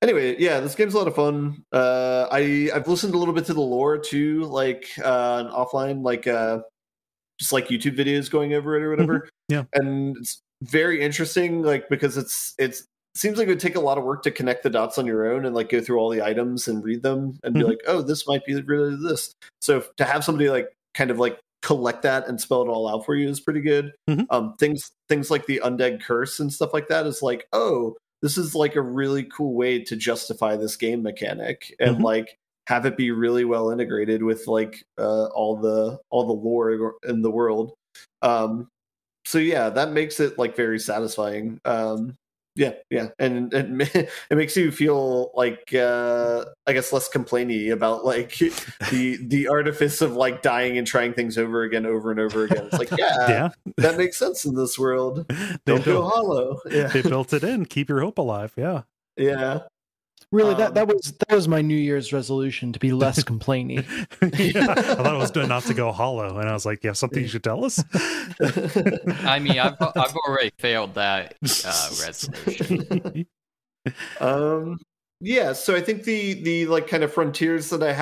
Anyway, this game's a lot of fun. I've listened a little bit to the lore too, like offline, like just like YouTube videos going over it or whatever. And it's very interesting, like because it seems like it would take a lot of work to connect the dots on your own and like go through all the items and read them and be like, oh, this might be really this. So to have somebody like kind of like collect that and spell it all out for you is pretty good. Things like the undead curse and stuff like that is like, oh, this is like a really cool way to justify this game mechanic and like have it be really well integrated with like all the lore in the world. So that makes it like very satisfying. And it makes you feel like I guess less complainy about like the artifice of like dying and trying things over and over again. It's like that makes sense in this world. Don't go hollow. They built it in. Keep your hope alive. Really, that was my New Year's resolution, to be less complainy. I thought it was doing not to go hollow, and I was like, "You have something you should tell us?" I mean, I've already failed that resolution. Yeah, so I think the like kind of frontiers that I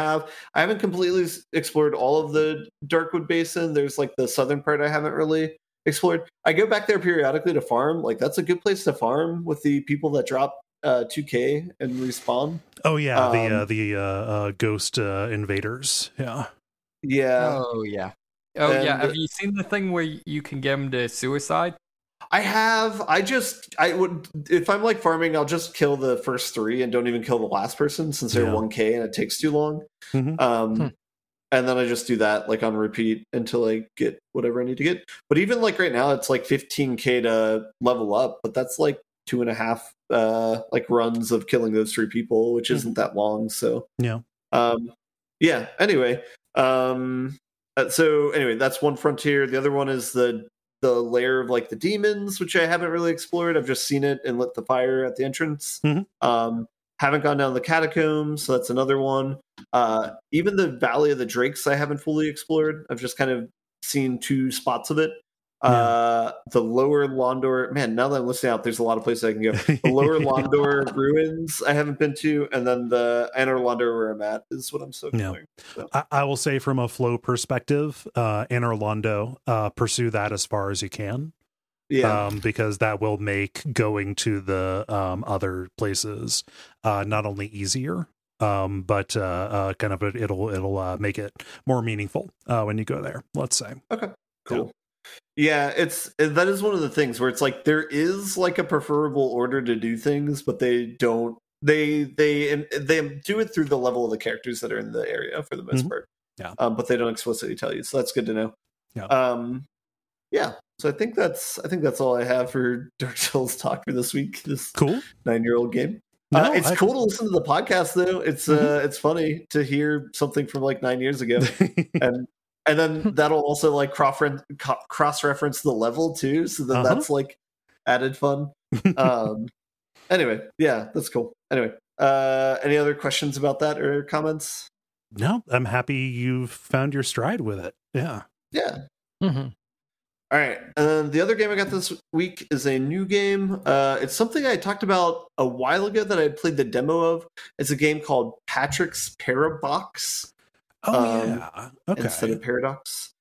haven't completely explored all of the Darkwood Basin. There's like the southern part I haven't really explored. I go back there periodically to farm. Like that's a good place to farm with the people that drop 2K and respawn. Oh yeah, the ghost invaders. Yeah. Yeah. Oh yeah. Oh yeah. And Have you seen the thing where you can get them to suicide? I have. I would, if I'm like farming, I'll just kill the first 3 and don't even kill the last person since they're 1K and it takes too long. Mm-hmm. And then I just do that like on repeat until I get whatever I need to get. But even like right now, it's like 15K to level up, but that's like 2.5 like runs of killing those 3 people, which isn't that long. So yeah. Yeah. Anyway, so anyway, that's one frontier. The other one is the lair of like the demons, which I haven't really explored. I've just seen it and lit the fire at the entrance. Haven't gone down the catacombs, so that's another one. Even the Valley of the Drakes I haven't fully explored. I've just kind of seen 2 spots of it. The lower Londor, man, now that I'm listening out, there's a lot of places I can go. The lower Londor ruins I haven't been to, and then the Anor Londo where I'm at is what I'm so exploring. So. I will say from a flow perspective, Anor Londo, pursue that as far as you can. Yeah, because that will make going to the other places not only easier, but kind of it'll make it more meaningful when you go there. Let's say. Okay, cool. Yeah, that is one of the things where it's like there is like a preferable order to do things, but they don't. They do it through the level of the characters that are in the area for the most part. Yeah. But they don't explicitly tell you, so that's good to know. Yeah. Yeah. So I think that's all I have for Dark Souls talk for this week. This cool 9-year-old game. No, it's cool to listen to the podcast though. It's funny to hear something from like 9 years ago, and then that'll also like cross reference the level too. So then that's like added fun. Anyway, yeah, that's cool. Anyway, any other questions about that or comments? No, I'm happy you've found your stride with it. Yeah. Yeah. All right. The other game I got this week is a new game. It's something I talked about a while ago that I played the demo of. It's a game called Patrick's Parabox. Yeah. Okay. Instead of Paradox.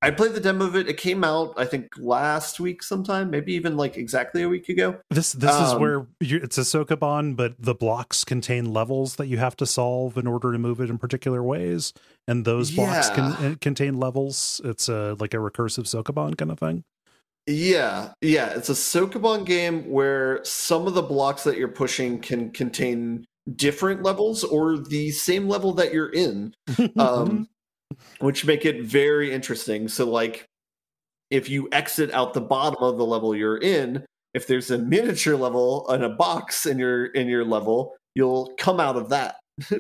I played the demo of it. It came out, I think, last week sometime, maybe even like exactly a week ago. This is where it's a Sokoban, but the blocks contain levels that you have to solve in order to move it in particular ways, and those blocks contain levels. It's like a recursive Sokoban kind of thing. Yeah, it's a Sokoban game where some of the blocks that you're pushing can contain different levels or the same level that you're in. Which make it very interesting. So like if you exit out the bottom of the level you're in, if there's a miniature level and a box in your level, you'll come out of that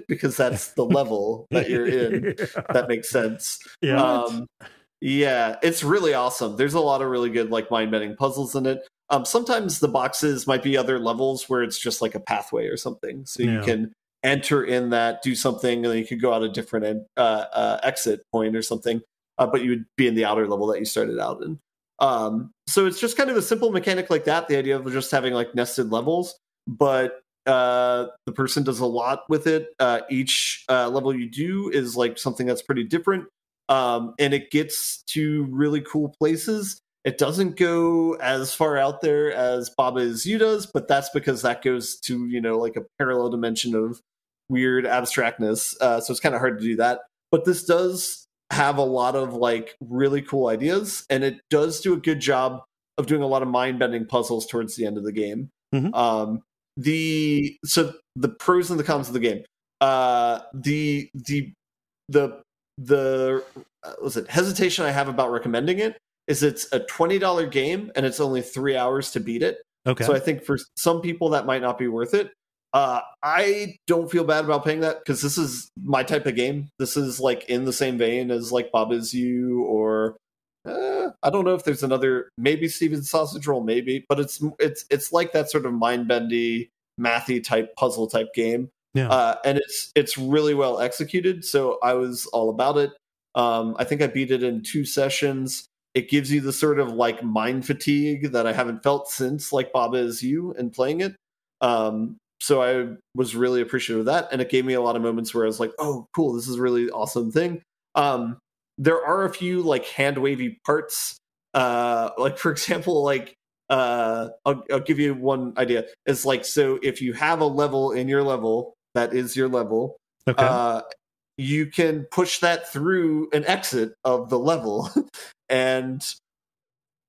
because that's the level that you're in. That makes sense. Yeah, it's really awesome. There's a lot of really good like mind-bending puzzles in it. Sometimes the boxes might be other levels where it's just like a pathway or something. So you can enter in that, do something, and then you could go out a different exit point or something, but you would be in the outer level that you started out in. So it's just kind of a simple mechanic like that, the idea of just having like nested levels, but the person does a lot with it. Each level you do is like something that's pretty different, and it gets to really cool places. It doesn't go as far out there as Baba Is You does, but that's because that goes to, like a parallel dimension of weird abstractness. So it's kind of hard to do that. But this does have a lot of like really cool ideas, and it does do a good job of doing a lot of mind-bending puzzles towards the end of the game. So the pros and the cons of the game. The hesitation I have about recommending it is it's a $20 game and it's only 3 hours to beat it. Okay. So I think for some people that might not be worth it. I don't feel bad about paying that because this is my type of game. This is like in the same vein as like Baba Is You or I don't know if there's another, maybe Steven's Sausage Roll, maybe, but it's like that sort of mind-bendy, mathy type puzzle type game. Yeah. And it's really well executed. So I was all about it. I think I beat it in 2 sessions. It gives you the sort of like mind fatigue that I haven't felt since like Baba Is You and playing it. so I was really appreciative of that, and it gave me a lot of moments where I was like, "Oh, cool! This is a really awesome thing." There are a few like hand wavy parts, like for example, like I'll give you one idea. It's like, so if you have a level in your level that is your level, Okay. you can push that through an exit of the level, and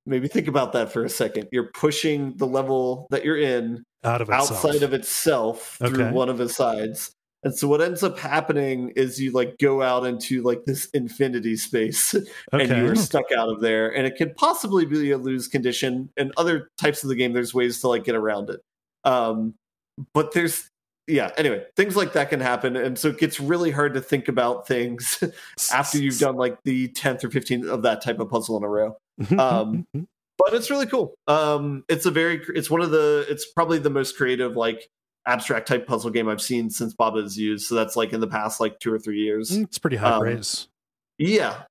maybe think about that for a second. You're pushing the level that you're in Out of itself. outside of itself through Okay. one of the sides. And so what ends up happening is you like go out into like this infinity space and you are stuck out of there. And it could possibly be a lose condition. And other types of the game, there's ways to like get around it. But there's, yeah, anyway, things like that can happen. And so it gets really hard to think about things after you've done like the 10th or 15th of that type of puzzle in a row. But it's really cool. It's probably the most creative, like abstract type puzzle game I've seen since Baba is used. So that's like in the past like 2 or 3 years. It's pretty high praise. Yeah.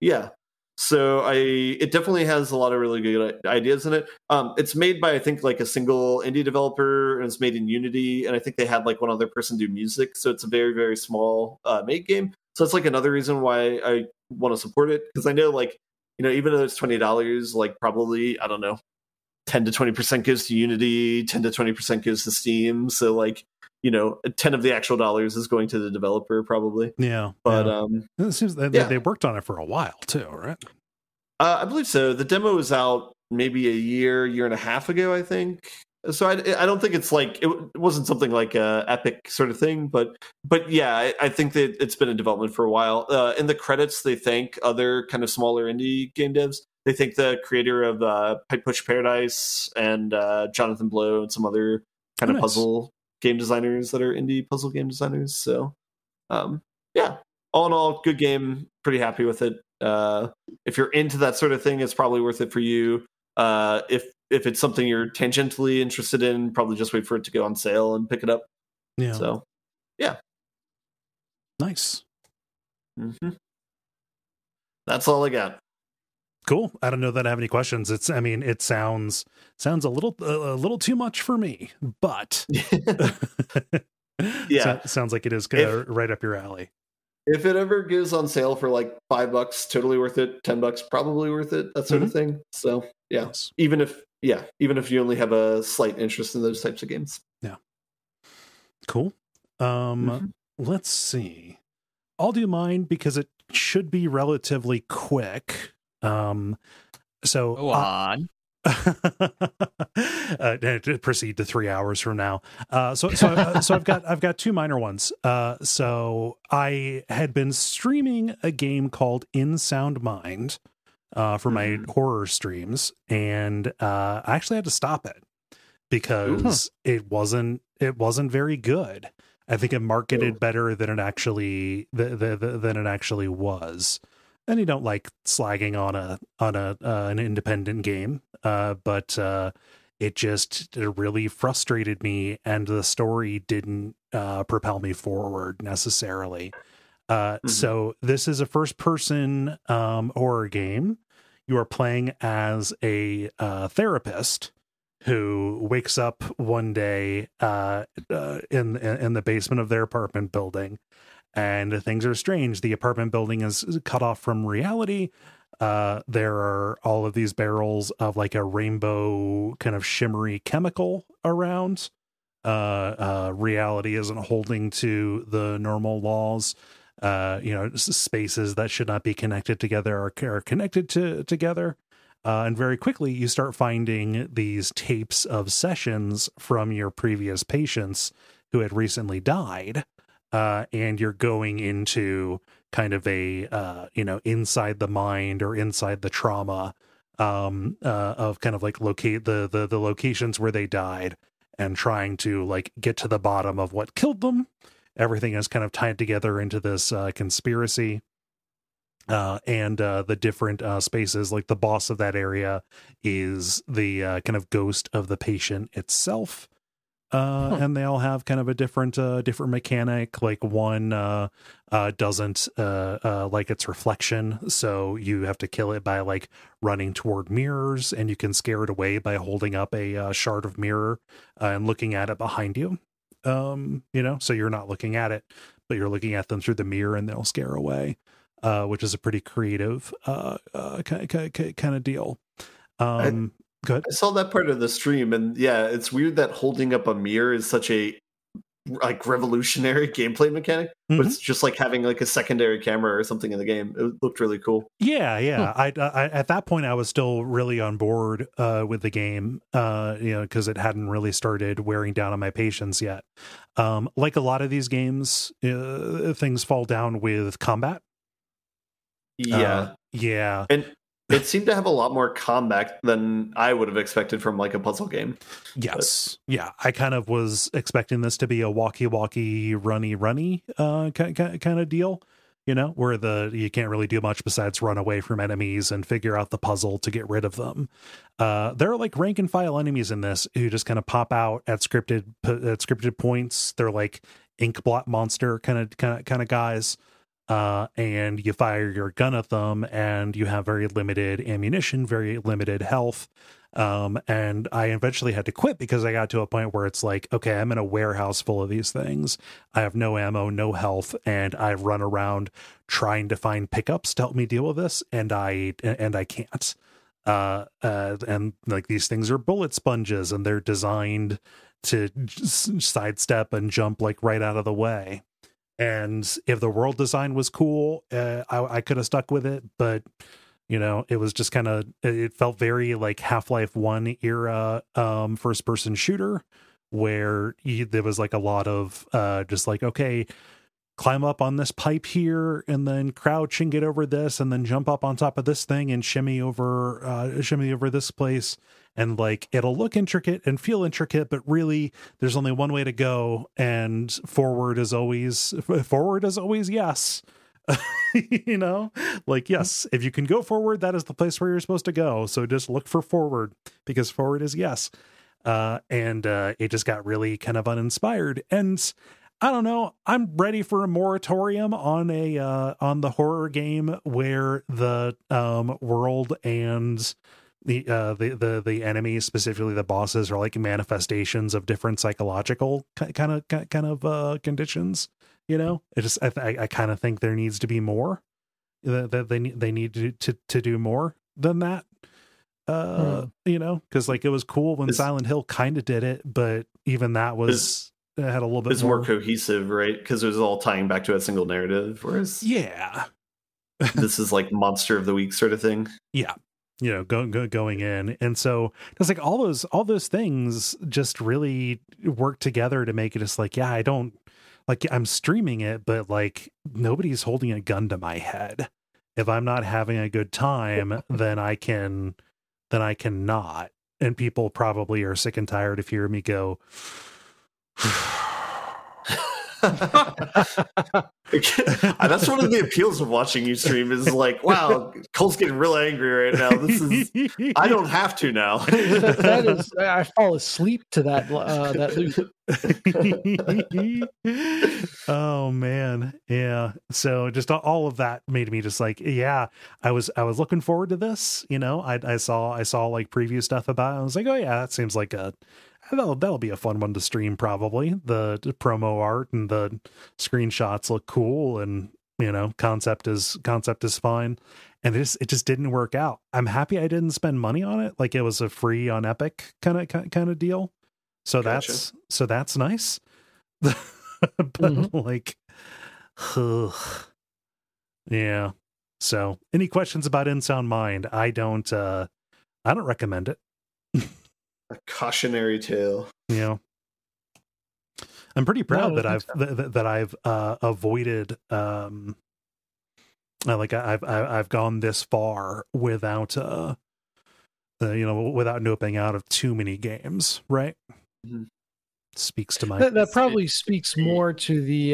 So it definitely has a lot of really good ideas in it. It's made by, I think, like a single indie developer, and it's made in Unity. And I think they had like one other person do music. So it's a very, very small made game. So that's like another reason why I want to support it. Because I know, like, you know, even though it's $20, like probably, I don't know, 10 to 20% goes to Unity, 10 to 20% goes to Steam. So like, you know, 10 of the actual dollars is going to the developer probably. Yeah. But it seems they worked on it for a while too, right? I believe so. The demo was out maybe a year and a half ago, I think. So I don't think it's like, it wasn't something like a epic sort of thing, but yeah, I think that it's been in development for a while. In the credits, they thank other kind of smaller indie game devs. They thank the creator of Pipe Push Paradise and Jonathan Blow and some other kind of puzzle game designers that are indie puzzle game designers. So yeah, all in all, good game. Pretty happy with it. If you're into that sort of thing, it's probably worth it for you. If it's something you're tangentially interested in, probably just wait for it to go on sale and pick it up. Yeah. So, yeah. Nice. Mm-hmm. That's all I got. Cool. I don't know that I have any questions. It sounds a little too much for me, but yeah, sounds like it is kind of right up your alley. If it ever goes on sale for like $5, totally worth it. $10, probably worth it. That sort of thing. So yeah, yes. even if you only have a slight interest in those types of games. Yeah. Cool. Let's see. I'll do mine because it should be relatively quick. So go on. Proceed to 3 hours from now. So I've got 2 minor ones. So I had been streaming a game called In Sound Mind for my horror streams, and I actually had to stop it because it wasn't very good. I think it marketed better than it actually was. And you don't like slagging on an independent game, but it really frustrated me, and the story didn't propel me forward necessarily. So this is a first-person horror game. You are playing as a therapist who wakes up one day in the basement of their apartment building. And things are strange. The apartment building is cut off from reality. There are all of these barrels of like a rainbow kind of shimmery chemical around. Reality isn't holding to the normal laws. Spaces that should not be connected together are connected together. And very quickly you start finding these tapes of sessions from your previous patients who had recently died. And you're going into kind of a, inside the mind or inside the trauma of kind of like locate the locations where they died and trying to like get to the bottom of what killed them. Everything is kind of tied together into this conspiracy. And the different spaces, like the boss of that area is the kind of ghost of the patient itself. And they all have kind of a different mechanic. Like one doesn't like its reflection, so you have to kill it by like running toward mirrors, and you can scare it away by holding up a shard of mirror and looking at it behind you. so you're not looking at it, but you're looking at them through the mirror and they'll scare away, which is a pretty creative kind of deal. Good. I saw that part of the stream, and yeah, it's weird that holding up a mirror is such a like revolutionary gameplay mechanic, but it's just like having like a secondary camera or something in the game. It looked really cool. Yeah. I at that point I was still really on board with the game, because it hadn't really started wearing down on my patience yet. Like a lot of these games, things fall down with combat. Yeah. And it seemed to have a lot more combat than I would have expected from like a puzzle game. Yes. But yeah. I kind of was expecting this to be a walkie-walkie, runny kind of deal, where you can't really do much besides run away from enemies and figure out the puzzle to get rid of them. There are like rank and file enemies in this who just kind of pop out at scripted points. They're like ink blot monster kind of guys. And you fire your gun at them and you have very limited ammunition, very limited health. And I eventually had to quit because I got to a point where it's like, okay, I'm in a warehouse full of these things. I have no ammo, no health, and I run around trying to find pickups to help me deal with this. And I can't. And like these things are bullet sponges and they're designed to sidestep and jump like right out of the way. And if the world design was cool, I could have stuck with it, but it was just kind of, it felt very like Half-Life 1 era first person shooter, where there was like a lot of just like, okay, climb up on this pipe here and then crouch and get over this and then jump up on top of this thing and shimmy over this place. And like, it'll look intricate and feel intricate, but really there's only one way to go. And forward is always yes. Like, yes, if you can go forward, that is the place where you're supposed to go. So just look for forward because forward is yes. And it just got really kind of uninspired. And I don't know, I'm ready for a moratorium on the horror game where the world and the enemies, specifically the bosses, are like manifestations of different psychological kind of conditions. I kind of think there needs to be more. That they need to do more than that. Because like it was cool when Silent Hill kind of did it, but even that was had a little bit more cohesive, right? Because it was all tying back to a single narrative. Whereas this is like monster of the week sort of thing. Yeah. Going in. And so it's like all those things just really work together to make it just like, I don't like, I'm streaming it, but like nobody's holding a gun to my head. If I'm not having a good time, then I cannot. And people probably are sick and tired of hearing me go, that's one of the appeals of watching you stream is like, wow, Cole's getting real angry right now. This is I don't have to now. that is, I fall asleep to that loop. Oh man, yeah. So just all of that made me just like, I was looking forward to this. I saw like preview stuff about it. I was like, oh yeah, that seems like that'll be a fun one to stream. Probably the promo art and the screenshots look cool, and concept is fine. And it just didn't work out. I'm happy I didn't spend money on it. Like it was a free on Epic kind of deal. So gotcha. That's nice. But like, yeah. So any questions about In Sound Mind? I don't recommend it. A cautionary tale. I'm pretty proud that I've avoided like I've gone this far without without noping out of too many games, right? Mm-hmm. Speaks to my that probably speaks more to the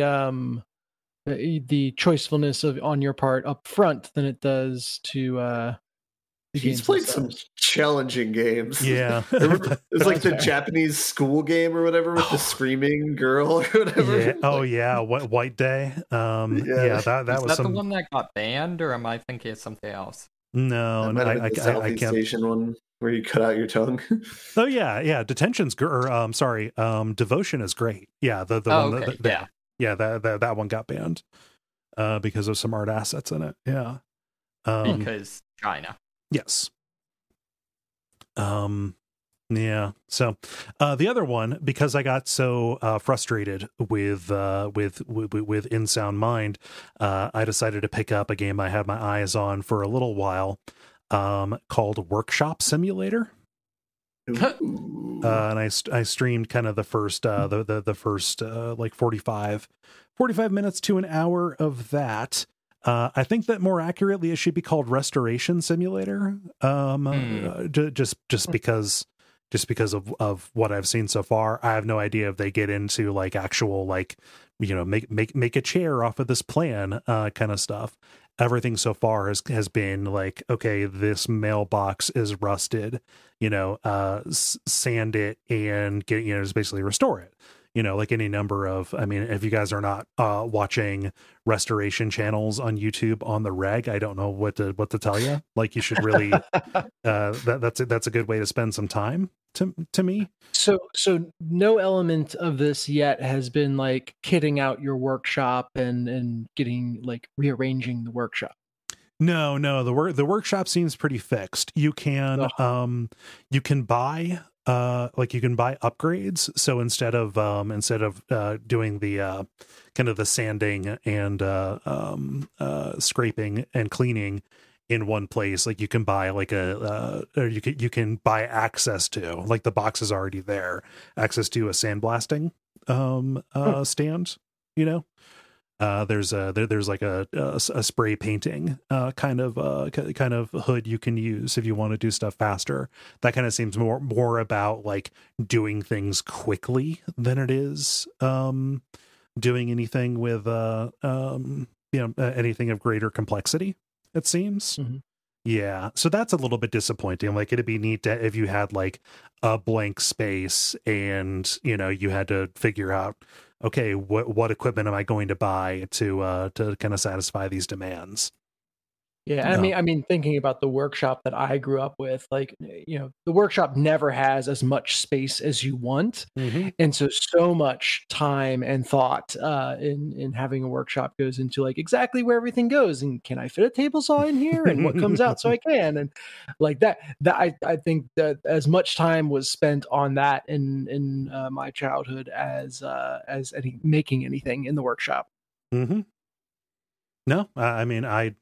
choicefulness on your part up front than it does to he's played some challenging games. Yeah. It was like the Japanese school game or whatever with the screaming girl or whatever. Yeah. Oh yeah, White Day. That was the one that got banned, or am I thinking of something else? No, I can't. Station one. where you cut out your tongue. Oh yeah. Detention's devotion is great. Yeah, the one okay. that one got banned because of some art assets in it. Yeah, because China. Yes. Yeah. So the other one, because I got so frustrated with In Sound Mind, I decided to pick up a game I had my eyes on for a little while, called Workshop Simulator. And I streamed kind of the first the first like 45 minutes to an hour of that. I think that more accurately it should be called Restoration Simulator. Just because of what I've seen so far. I have no idea if they get into like actual, like, you know, make a chair off of this plan kind of stuff. Everything so far has been like, okay, this mailbox is rusted, you know, sand it and get, you know, just basically restore it. You know, like any number of, I mean, if you guys are not watching restoration channels on YouTube on the reg, I don't know what to tell you. Like, you should really, that's a good way to spend some time to me. So no element of this yet has been like kitting out your workshop and getting like rearranging the workshop. No, the workshop seems pretty fixed. You can buy you can buy upgrades. So instead of doing the kind of the sanding and scraping and cleaning in one place, like you can buy like or you can buy access to, like, the box is already there, access to a sandblasting stand, you know. There's like a spray painting kind of hood you can use if you want to do stuff faster. That kind of seems more about like doing things quickly than it is doing anything with anything of greater complexity, it seems. Mm-hmm. Yeah, so that's a little bit disappointing. Like, it'd be neat if you had like a blank space and, you know, you had to figure out, okay, what equipment am I going to buy to kind of satisfy these demands? Yeah, I mean, thinking about the workshop that I grew up with, like, you know, the workshop never has as much space as you want, and so much time and thought in having a workshop goes into like exactly where everything goes, and can I fit a table saw in here, and what comes out so I can, and like that. I think that as much time was spent on that in my childhood as making anything in the workshop. No, I mean, I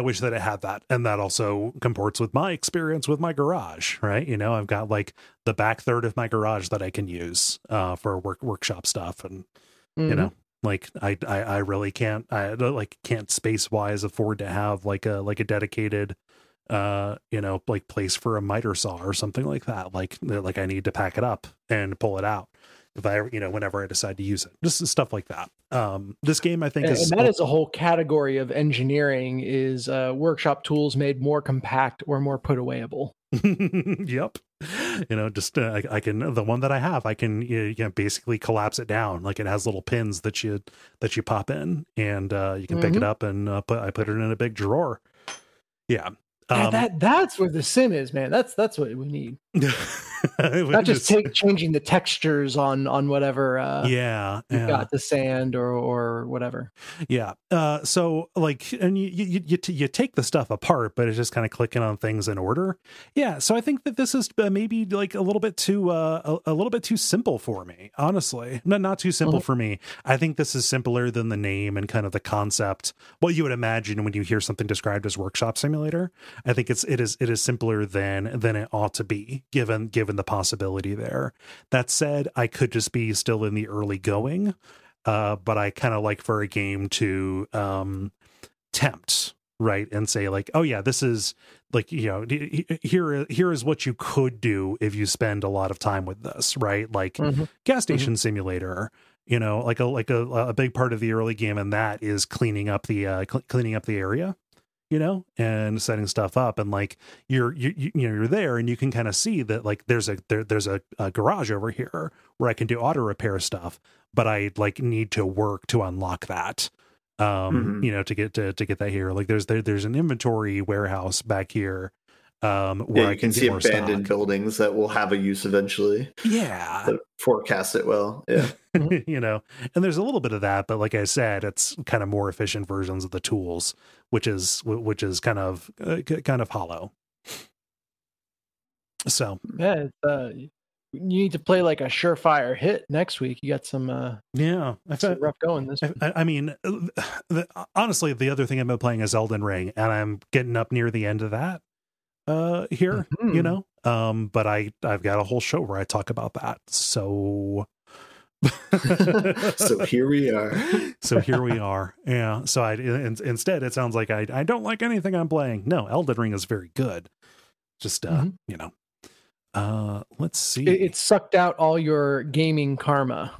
wish that it had that, and that also comports with my experience with my garage, right? You know, I've got like the back third of my garage that I can use for workshop stuff, and you know, like I really can't space wise afford to have like a dedicated like place for a miter saw or something like that. Like I need to pack it up and pull it out if I, whenever I decide to use it, just stuff like that. This game, I think, and that is a whole category of engineering, is workshop tools made more compact or more put awayable. Yep. Just I can, the one that I have, I can basically collapse it down. Like, it has little pins that you pop in, and you can pick it up and I put it in a big drawer. Yeah. That's where the sim is, man. That's what we need. Not just changing the textures on whatever you've got the sand or whatever. Yeah. So like, and you take the stuff apart, but it's just kind of clicking on things in order. Yeah. So I think that this is maybe like a little bit too simple for me, honestly. Not too simple for me. I think this is simpler than the name and kind of the concept, what you would imagine when you hear something described as workshop simulator. I think it is simpler than it ought to be, given the possibility there. That said, I could just be still in the early going, but I kind of like for a game to tempt, right, and say like, oh yeah, this is like, here is what you could do if you spend a lot of time with this, right? Like gas station simulator. Like a big part of the early game in that is cleaning up the area, and setting stuff up, and like you're there and you can kind of see that like there's a garage over here where I can do auto repair stuff, but I like need to work to unlock that, to get that here. Like there's an inventory warehouse back here where you can see abandoned buildings that will have a use eventually. Yeah. That forecast it well. Yeah. You know, and there's a little bit of that, but like I said, it's kind of more efficient versions of the tools, which is kind of hollow. So yeah, you need to play like a surefire hit next week. You got some some rough going this week. I mean, honestly, the other thing I've been playing is Elden Ring, and I'm getting up near the end of that here, you know. But I've got a whole show where I talk about that. So so here we are. Yeah. So instead it sounds like I don't like anything I'm playing. No, Elden Ring is very good. Just you know. Let's see. It sucked out all your gaming karma.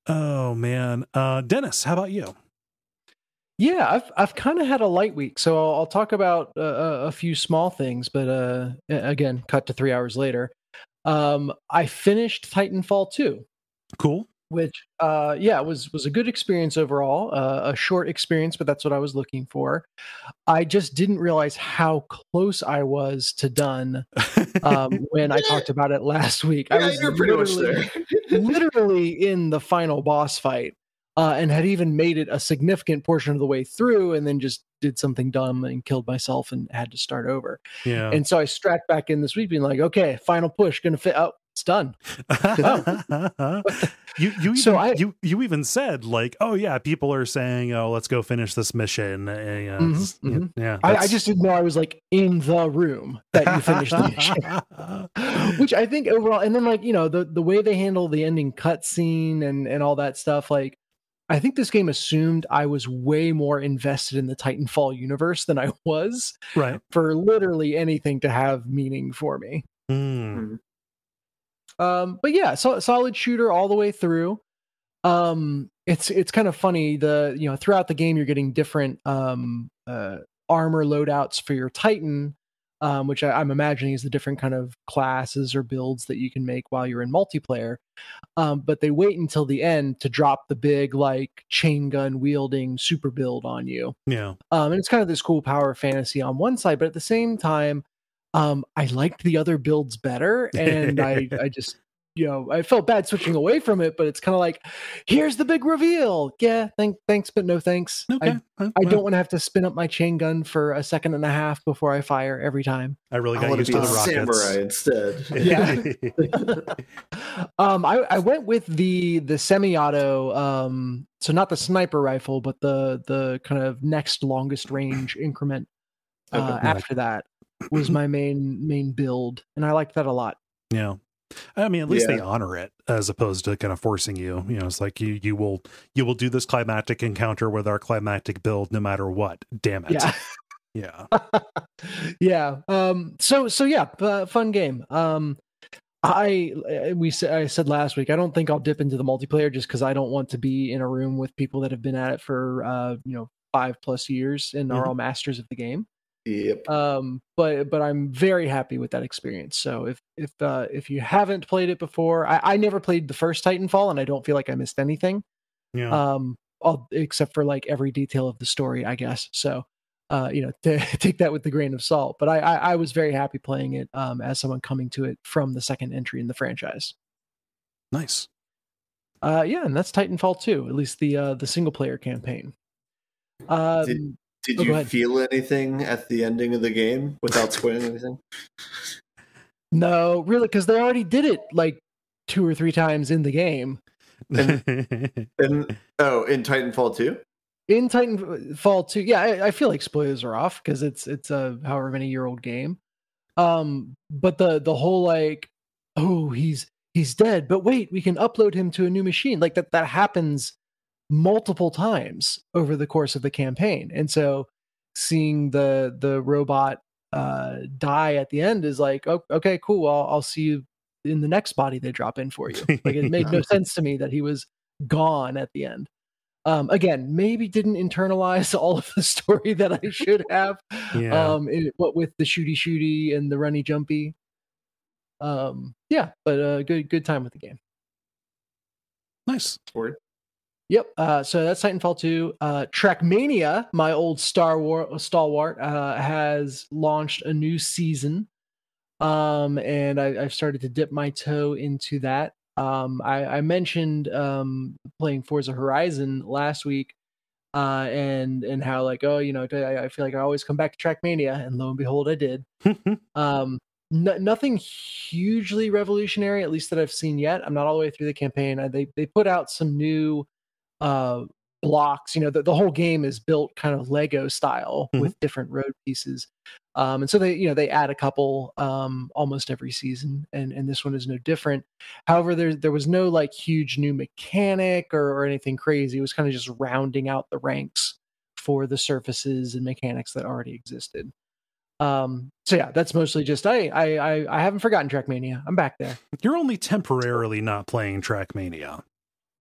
Oh man. Dennis, how about you? Yeah, I've kind of had a light week, so I'll talk about a few small things, but again, cut to 3 hours later. I finished Titanfall 2. Cool. Which was a good experience overall. A short experience, but that's what I was looking for. I just didn't realize how close I was to done when I talked about it last week. Yeah, I was you're pretty much there. literally in the final boss fight, and had even made it a significant portion of the way through, and then just did something dumb and killed myself and had to start over. Yeah. And so I strapped back in this week being like, okay, final push, gonna fit. Oh, it's done. You even said like, oh yeah, people are saying, oh, let's go finish this mission. Yeah. I just didn't know I was like in the room that you finished the mission, which I think overall, and then like, you know, the way they handle the ending cutscene and all that stuff, like I think this game assumed I was way more invested in the Titanfall universe than I was, right, for literally anything to have meaning for me. But yeah, so solid shooter all the way through. It's kind of funny, throughout the game you're getting different armor loadouts for your Titan, which I'm imagining is the different kind of classes or builds that you can make while you're in multiplayer. But they wait until the end to drop the big like chain gun wielding super build on you. Yeah. And it's kind of this cool power fantasy on one side, but at the same time, I liked the other builds better, and I just, I felt bad switching away from it, but it's kind of like, here's the big reveal. Yeah, thanks, but no thanks. Okay. I don't want to have to spin up my chain gun for a second and a half before I fire every time. I really got used to the rockets. Samurai instead. Yeah. I went with the semi-auto, so not the sniper rifle, but the kind of next longest range increment. After that was my main build, and I liked that a lot. Yeah. I mean, at least they honor it as opposed to kind of forcing you. It's like you will do this climactic encounter with our climactic build no matter what. Damn it. Yeah. Yeah. So yeah, fun game. I said last week, I don't think I'll dip into the multiplayer just because I don't want to be in a room with people that have been at it for 5+ years and are all masters of the game. Yep. But I'm very happy with that experience. So if you haven't played it before, I never played the first Titanfall, and I don't feel like I missed anything. Yeah. Except for like every detail of the story, I guess. So, take that with a grain of salt. But I was very happy playing it as someone coming to it from the second entry in the franchise. Nice. And that's Titanfall 2, at least the single player campaign. Did you feel anything at the ending of the game without spoiling anything? No, really, because they already did it like 2 or 3 times in the game. In Titanfall 2? In Titanfall 2, yeah, I feel like spoilers are off because it's a however many year old game. But the whole like, oh, he's dead, but wait, we can upload him to a new machine. Like that happens multiple times over the course of the campaign, and so seeing the robot die at the end is like, oh, okay, cool, I'll see you in the next body they drop in for you. Like it made no sense to me that he was gone at the end. Again, maybe didn't internalize all of the story that I should have. What with the shooty and the runny jumpy. But good time with the game. Nice. Word. Yep. So that's Titanfall 2. Trackmania, my old stalwart, has launched a new season. And I've started to dip my toe into that. I mentioned playing Forza Horizon last week, and how like, oh, I feel like I always come back to Trackmania, and lo and behold, I did. Nothing hugely revolutionary, at least that I've seen yet. I'm not all the way through the campaign. They put out some new blocks. The whole game is built kind of Lego style with different road pieces. And so they add a couple almost every season, and this one is no different. However, there was no like huge new mechanic or anything crazy. It was kind of just rounding out the ranks for the surfaces and mechanics that already existed. So yeah, that's mostly just I haven't forgotten Trackmania. I'm back there. You're only temporarily not playing Trackmania.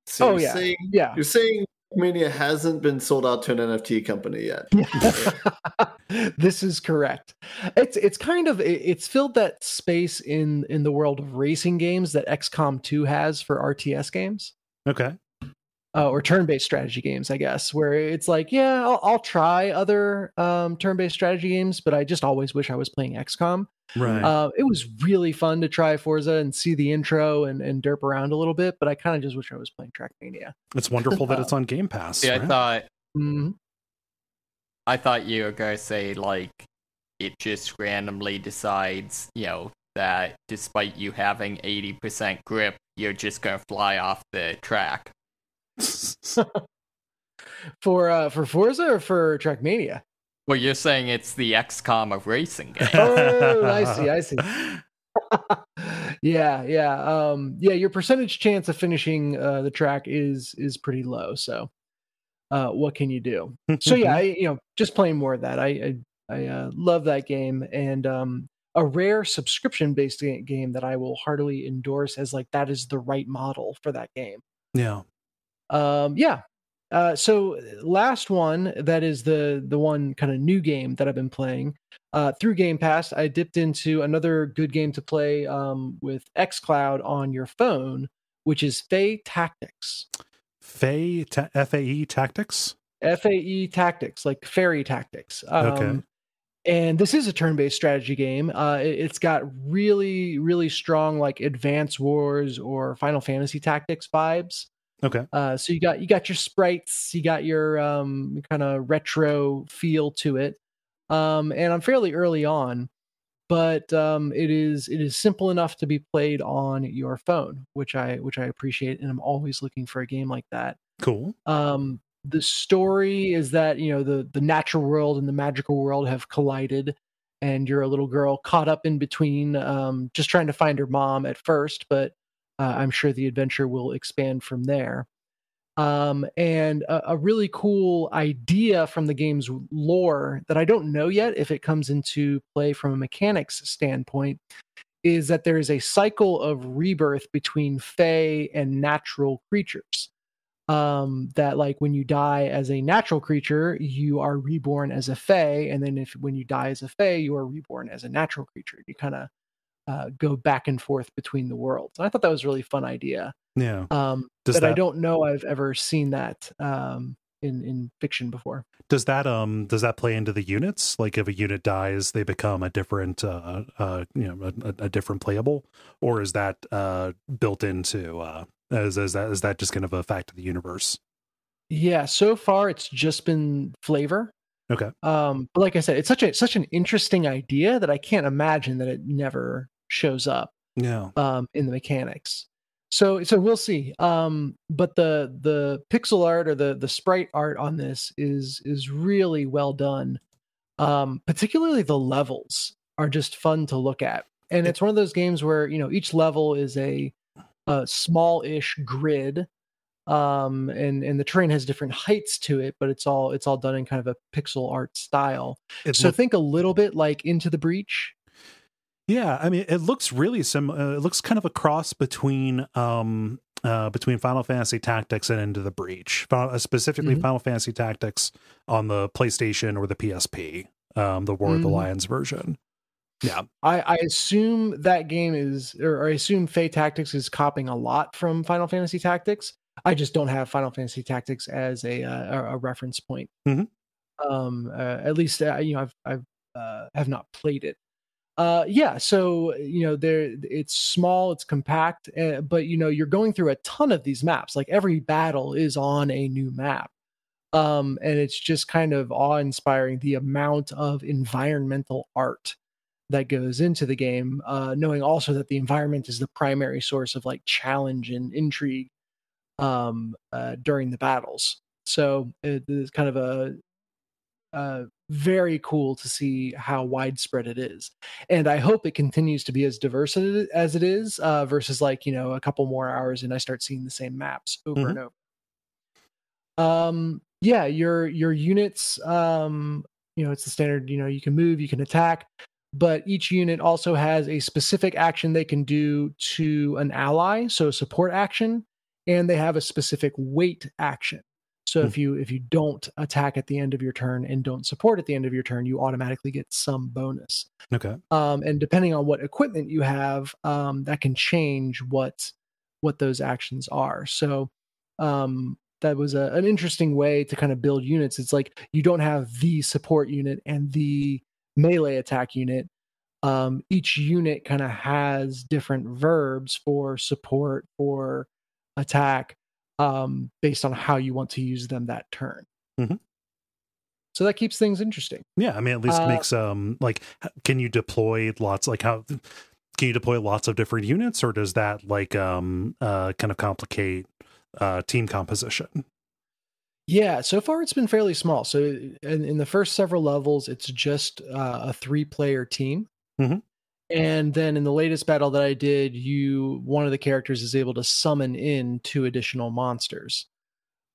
So you're saying Mania hasn't been sold out to an NFT company yet. This is correct. It's kind of it's filled that space in the world of racing games that XCOM 2 has for RTS games. Okay. Or turn-based strategy games, I guess, where it's like, yeah, I'll try other turn-based strategy games, but I just always wish I was playing XCOM. Right. It was really fun to try Forza and see the intro and derp around a little bit, but I kind of just wish I was playing Trackmania. It's wonderful that it's on Game Pass. Yeah, right? I thought you were going to say, like, it just randomly decides, that despite you having 80% grip, you're just going to fly off the track. For Forza or for Trackmania? Well, you're saying it's the XCOM of racing games. Oh, I see. Yeah. Your percentage chance of finishing the track is pretty low. So, what can you do? So yeah, just playing more of that. I love that game, and a rare subscription-based game that I will heartily endorse as like that is the right model for that game. Yeah. So last one, that is the one kind of new game that I've been playing through Game Pass. I dipped into another good game to play with xCloud on your phone, which is Fae Tactics. Fae Tactics? Fae Tactics, like fairy tactics. Okay. And this is a turn-based strategy game. It's got really, really strong like Advance Wars or Final Fantasy Tactics vibes. Okay. So you got your sprites, you got your kind of retro feel to it, and I'm fairly early on, but it is simple enough to be played on your phone, which I appreciate, and I'm always looking for a game like that. Cool. The story is that the natural world and the magical world have collided, and you're a little girl caught up in between, just trying to find her mom at first, but I'm sure the adventure will expand from there. And a really cool idea from the game's lore that I don't know yet if it comes into play from a mechanics standpoint is that there is a cycle of rebirth between Fae and natural creatures. That like when you die as a natural creature, you are reborn as a Fae, and then when you die as a Fae, you are reborn as a natural creature. You kind of go back and forth between the worlds. And I thought that was a really fun idea. Yeah. I don't know I've ever seen that in fiction before. Does that play into the units? Like if a unit dies, they become a different a different playable, or is that built into is that just kind of a fact of the universe? Yeah, so far it's just been flavor. Okay. But like I said, it's such an interesting idea that I can't imagine that it never shows up. Yeah. In the mechanics. So we'll see. But the pixel art or the sprite art on this is really well done. Particularly the levels are just fun to look at. And it's one of those games where, each level is a small-ish grid. And the terrain has different heights to it, but it's all done in kind of a pixel art style. Think a little bit like Into the Breach. Yeah, I mean, it looks really similar. It looks kind of a cross between Final Fantasy Tactics and Into the Breach, specifically Final Fantasy Tactics on the PlayStation or the PSP, the War of the Lions version. Yeah, I assume that game I assume Fae Tactics is copying a lot from Final Fantasy Tactics, I just don't have Final Fantasy Tactics as a reference point. Mhm. At least I've have not played it. Yeah, so it's small, it's compact, but you're going through a ton of these maps. Like every battle is on a new map. And it's just kind of awe-inspiring the amount of environmental art that goes into the game, knowing also that the environment is the primary source of like challenge and intrigue during the battles. So it is kind of very cool to see how widespread it is, and I hope it continues to be as diverse as it is, versus like a couple more hours and I start seeing the same maps over and over. Yeah, your units, it's the standard. You can move, you can attack, but each unit also has a specific action they can do to an ally, so a support action, and they have a specific wait action. So if you don't attack at the end of your turn and don't support at the end of your turn, you automatically get some bonus. Okay. And depending on what equipment you have, that can change what those actions are. So that was an interesting way to kind of build units. It's like you don't have the support unit and the melee attack unit. Each unit kind of has different verbs for support, for attack, based on how you want to use them that turn. So that keeps things interesting. Yeah, I mean, at least it makes like, can you deploy lots? Like, how can you deploy lots of different units, or does that like kind of complicate team composition? Yeah, so far it's been fairly small. So in the first several levels, it's just a 3-player team. And then in the latest battle that I did, one of the characters is able to summon in 2 additional monsters.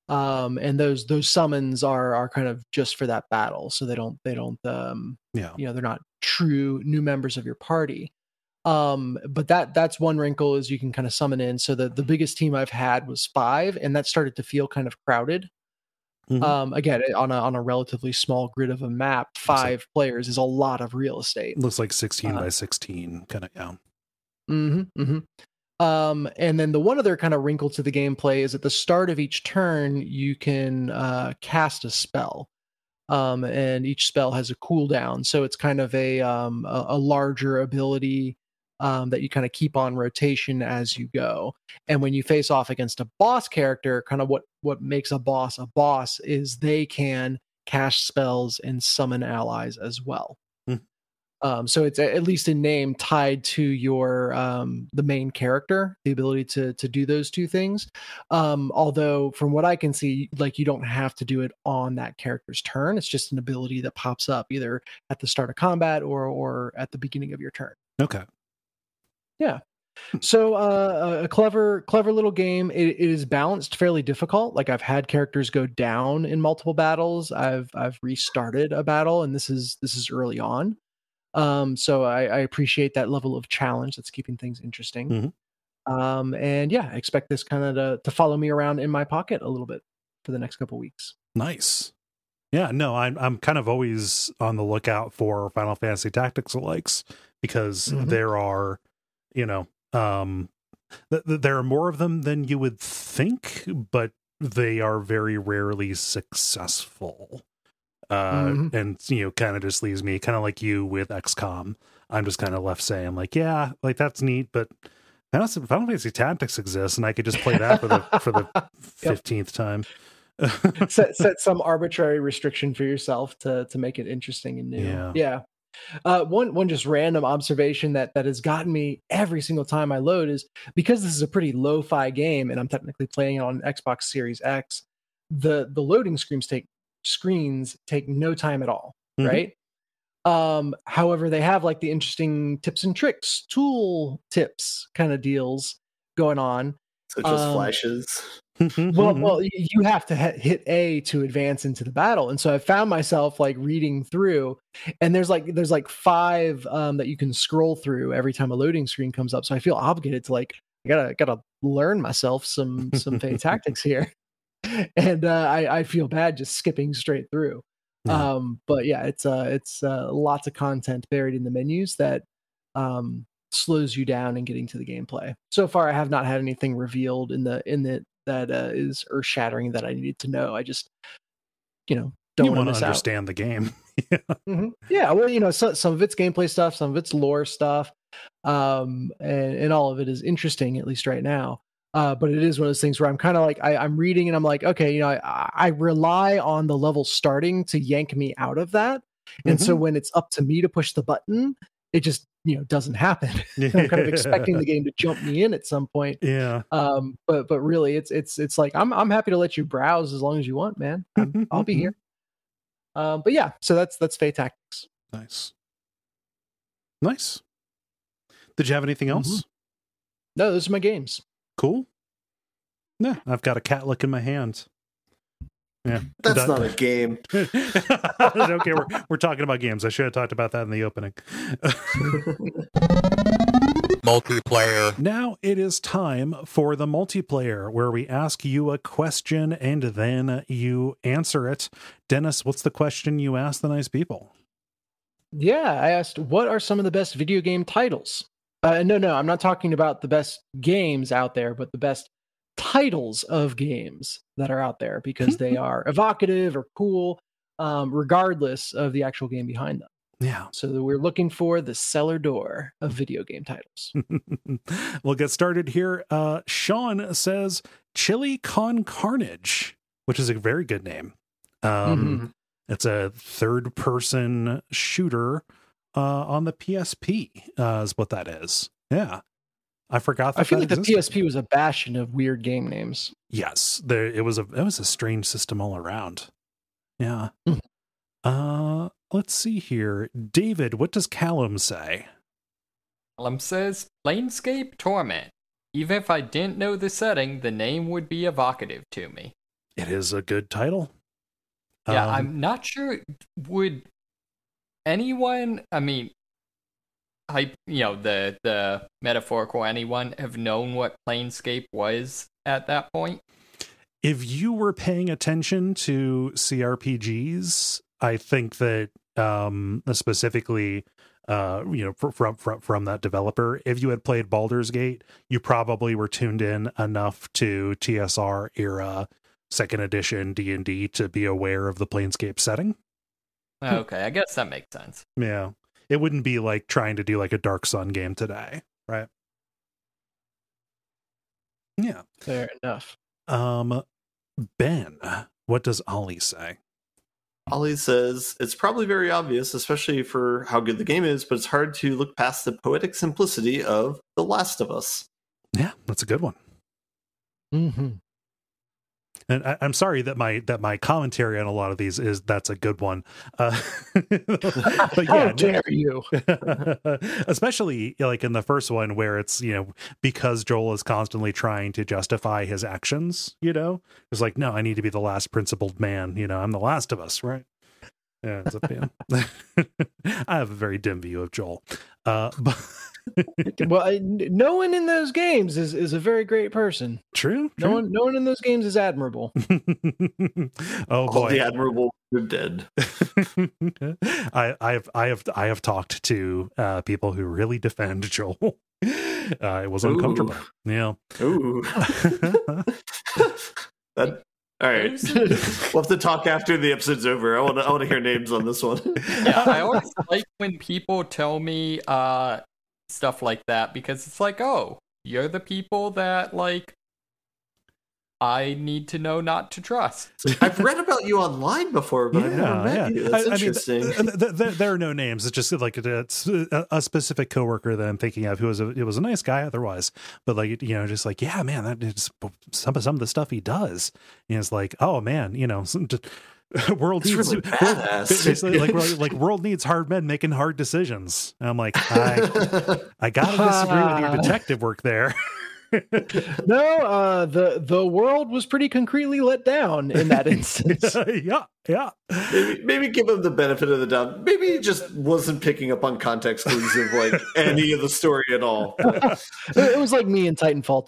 And those summons are kind of just for that battle. So they don't they're not true new members of your party. But that's one wrinkle, is you can kind of summon in. So the biggest team I've had was 5, and that started to feel kind of crowded. Again, on a relatively small grid of a map, 5 players is a lot of real estate. Looks like 16 by 16 kind of, yeah. And then the one other kind of wrinkle to the gameplay is at the start of each turn, you can cast a spell. And each spell has a cooldown. So it's kind of a larger ability that you kind of keep on rotation as you go. And when you face off against a boss character, kind of what makes a boss is they can cast spells and summon allies as well. So it's at least in name tied to your the main character, the ability to do those 2 things. Although from what I can see, like you don't have to do it on that character's turn. It's just an ability that pops up either at the start of combat or at the beginning of your turn. Okay. Yeah. So a clever little game. It is balanced, fairly difficult. Like I've had characters go down in multiple battles. I've restarted a battle, and this is early on. So I appreciate that level of challenge that's keeping things interesting. And yeah, I expect this kind of to follow me around in my pocket a little bit for the next couple weeks. Nice. Yeah, no, I'm kind of always on the lookout for Final Fantasy Tactics alikes, because there are, there are more of them than you would think, but they are very rarely successful. And kind of just leaves me kind of like you with XCOM. I'm just kind of left saying like, yeah, like that's neat, but Final Fantasy Tactics exists, and I could just play that for the 15th time. set some arbitrary restriction for yourself to make it interesting and new. Yeah. One just random observation that has gotten me every single time I load is, because this is a pretty lo-fi game and I'm technically playing it on Xbox Series X, the loading screens take no time at all, right? However, they have like the interesting tips and tricks, tool tips kind of deals going on. So just flashes. Well, you have to hit A to advance into the battle, and so I found myself like reading through, and there's like 5 that you can scroll through every time a loading screen comes up. So I feel obligated to like I gotta learn myself some Fae Tactics here, and I feel bad just skipping straight through. But yeah, it's lots of content buried in the menus that slows you down in getting to the gameplay. So far, I have not had anything revealed in the that is earth shattering that I needed to know. I just, don't want to miss understand out. the game. Yeah, well, some of it's gameplay stuff, some of it's lore stuff, and all of it is interesting, at least right now. But it is one of those things where I'm kind of like, I'm reading and I'm like, okay, I rely on the level starting to yank me out of that. And so when it's up to me to push the button, it just, doesn't happen. I'm kind of expecting the game to jump me in at some point. Yeah. But really it's like, I'm happy to let you browse as long as you want, man. I'll be here. But yeah, so that's Fae Tactics. Nice. Did you have anything else? No, those are my games. Cool. Yeah, I've got a cat lick in my hand. Yeah, that's not a game. Okay, we're talking about games. I should have talked about that in the opening. Multiplayer. Now it is time for the multiplayer, where we ask you a question and then you answer it. Dennis, what's the question you asked the nice people? Yeah, I asked, what are some of the best video game titles? No, I'm not talking about the best games out there, but the best titles of games that are out there, because they are evocative or cool, regardless of the actual game behind them. Yeah. So we're looking for the cellar door of video game titles. We'll get started here. Sean says Chili Con Carnage, which is a very good name. It's a third-person shooter on the PSP, is what that is. Yeah. I forgot that. I feel like the PSP was a bastion of weird game names. Yes. It was a strange system all around. Yeah. Let's see here. David, what does Callum say? Callum says Planescape Torment. Even if I didn't know the setting, the name would be evocative to me. It is a good title. Yeah, I'm not sure. Would anyone, the metaphorical anyone have known what Planescape was at that point? If you were paying attention to CRPGs, I think that specifically, from that developer, if you had played Baldur's Gate, you probably were tuned in enough to TSR era 2nd edition D&D to be aware of the Planescape setting. Okay, I guess that makes sense. Yeah. It wouldn't be like trying to do like a Dark Sun game today, right? Yeah. Fair enough. Ben, what does Ollie say? Ollie says, it's probably very obvious, especially for how good the game is, but it's hard to look past the poetic simplicity of The Last of Us. Yeah, that's a good one. And I'm sorry that my commentary on a lot of these is that's a good one. But yeah, how dare you? Especially like in the first one where it's, because Joel is constantly trying to justify his actions, it's like, no, I need to be the last principled man. I'm the last of us, right? Yeah, it's I have a very dim view of Joel. But well, no one in those games is a very great person. True. No one in those games is admirable. Oh boy, all the admirable are dead. I have talked to people who really defend Joel. It was uncomfortable. Ooh. Yeah. Ooh. All right, we'll have to talk after the episode's over. I want to hear names on this one. Yeah, I always like when people tell me stuff like that, because it's like, oh, you're the people that I need to know not to trust. I've read about you online before, but I've never met you. That's interesting. There are no names. It's just like it's a specific coworker that I'm thinking of who was a nice guy otherwise, but just like, yeah, man, that is some of the stuff he does. And it's like, oh man, world it's needs really badass. like world needs hard men making hard decisions. And I'm like, I gotta disagree with your detective work there. No, the world was pretty concretely let down in that instance. Yeah. Maybe give him the benefit of the doubt. Maybe he just wasn't picking up on context clues of any of the story at all. It was like me in Titanfall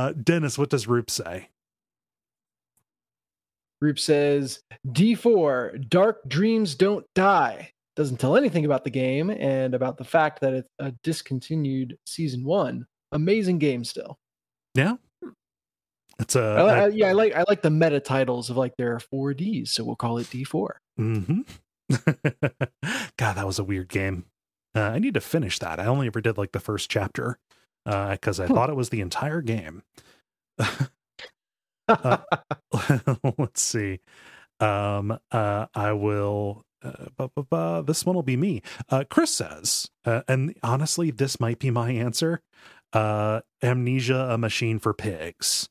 2. Dennis, what does Roop say? Roop says, D4, Dark Dreams Don't Die. Doesn't tell anything about the game and about the fact that it's a discontinued season 1. Amazing game still. Yeah. It's I like the meta titles of like there are 4 Ds, so we'll call it D4. Mm-hmm. God, that was a weird game. I need to finish that. I only ever did like the first chapter because I thought it was the entire game. Let's see. I will. This one will be me. Chris says, and honestly, this might be my answer. Amnesia, a machine for pigs.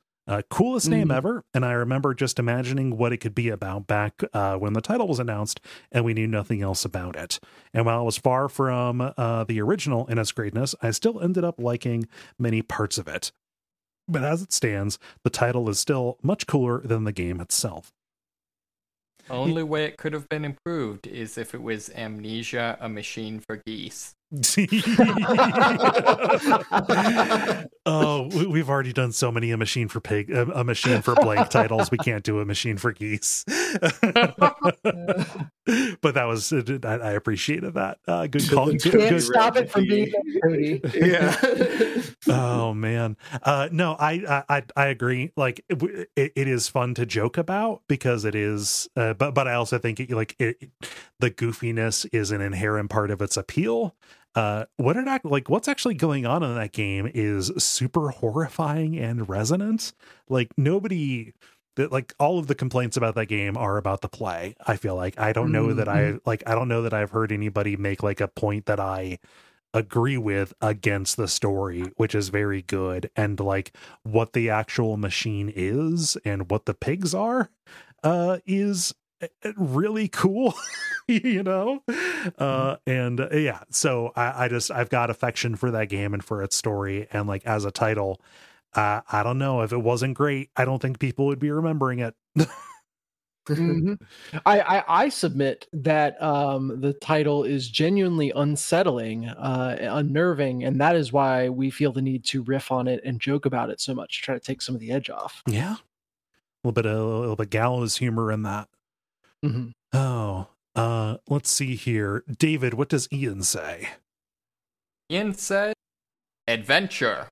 Coolest name ever, and I remember just imagining what it could be about back when the title was announced and we knew nothing else about it. And while it was far from the original in its greatness, I still ended up liking many parts of it. But as it stands, the title is still much cooler than the game itself. Only way it could have been improved is if it was Amnesia, a machine for geese. Oh, we've already done so many a machine for blank titles. We can't do a machine for geese. But that was, I appreciated that. Good call. Can't stop it from being Cody. Yeah. Oh man. No, I agree. Like it is fun to joke about because it is, but I also think the goofiness is an inherent part of its appeal. What's actually going on in that game is super horrifying and resonant. Like all of the complaints about that game are about the play. I feel like I don't know that I've heard anybody make like a point that I agree with against the story, which is very good. And like what the actual machine is and what the pigs are, is really cool. So I've got affection for that game and for its story, and like as a title, I don't know, if it wasn't great, I don't think people would be remembering it. I submit that the title is genuinely unsettling, unnerving, and that is why we feel the need to riff on it and joke about it so much, try to take some of the edge off. Yeah, a little bit gallows humor in that. Oh, let's see here. David, what does Ian say? Ian said, adventure.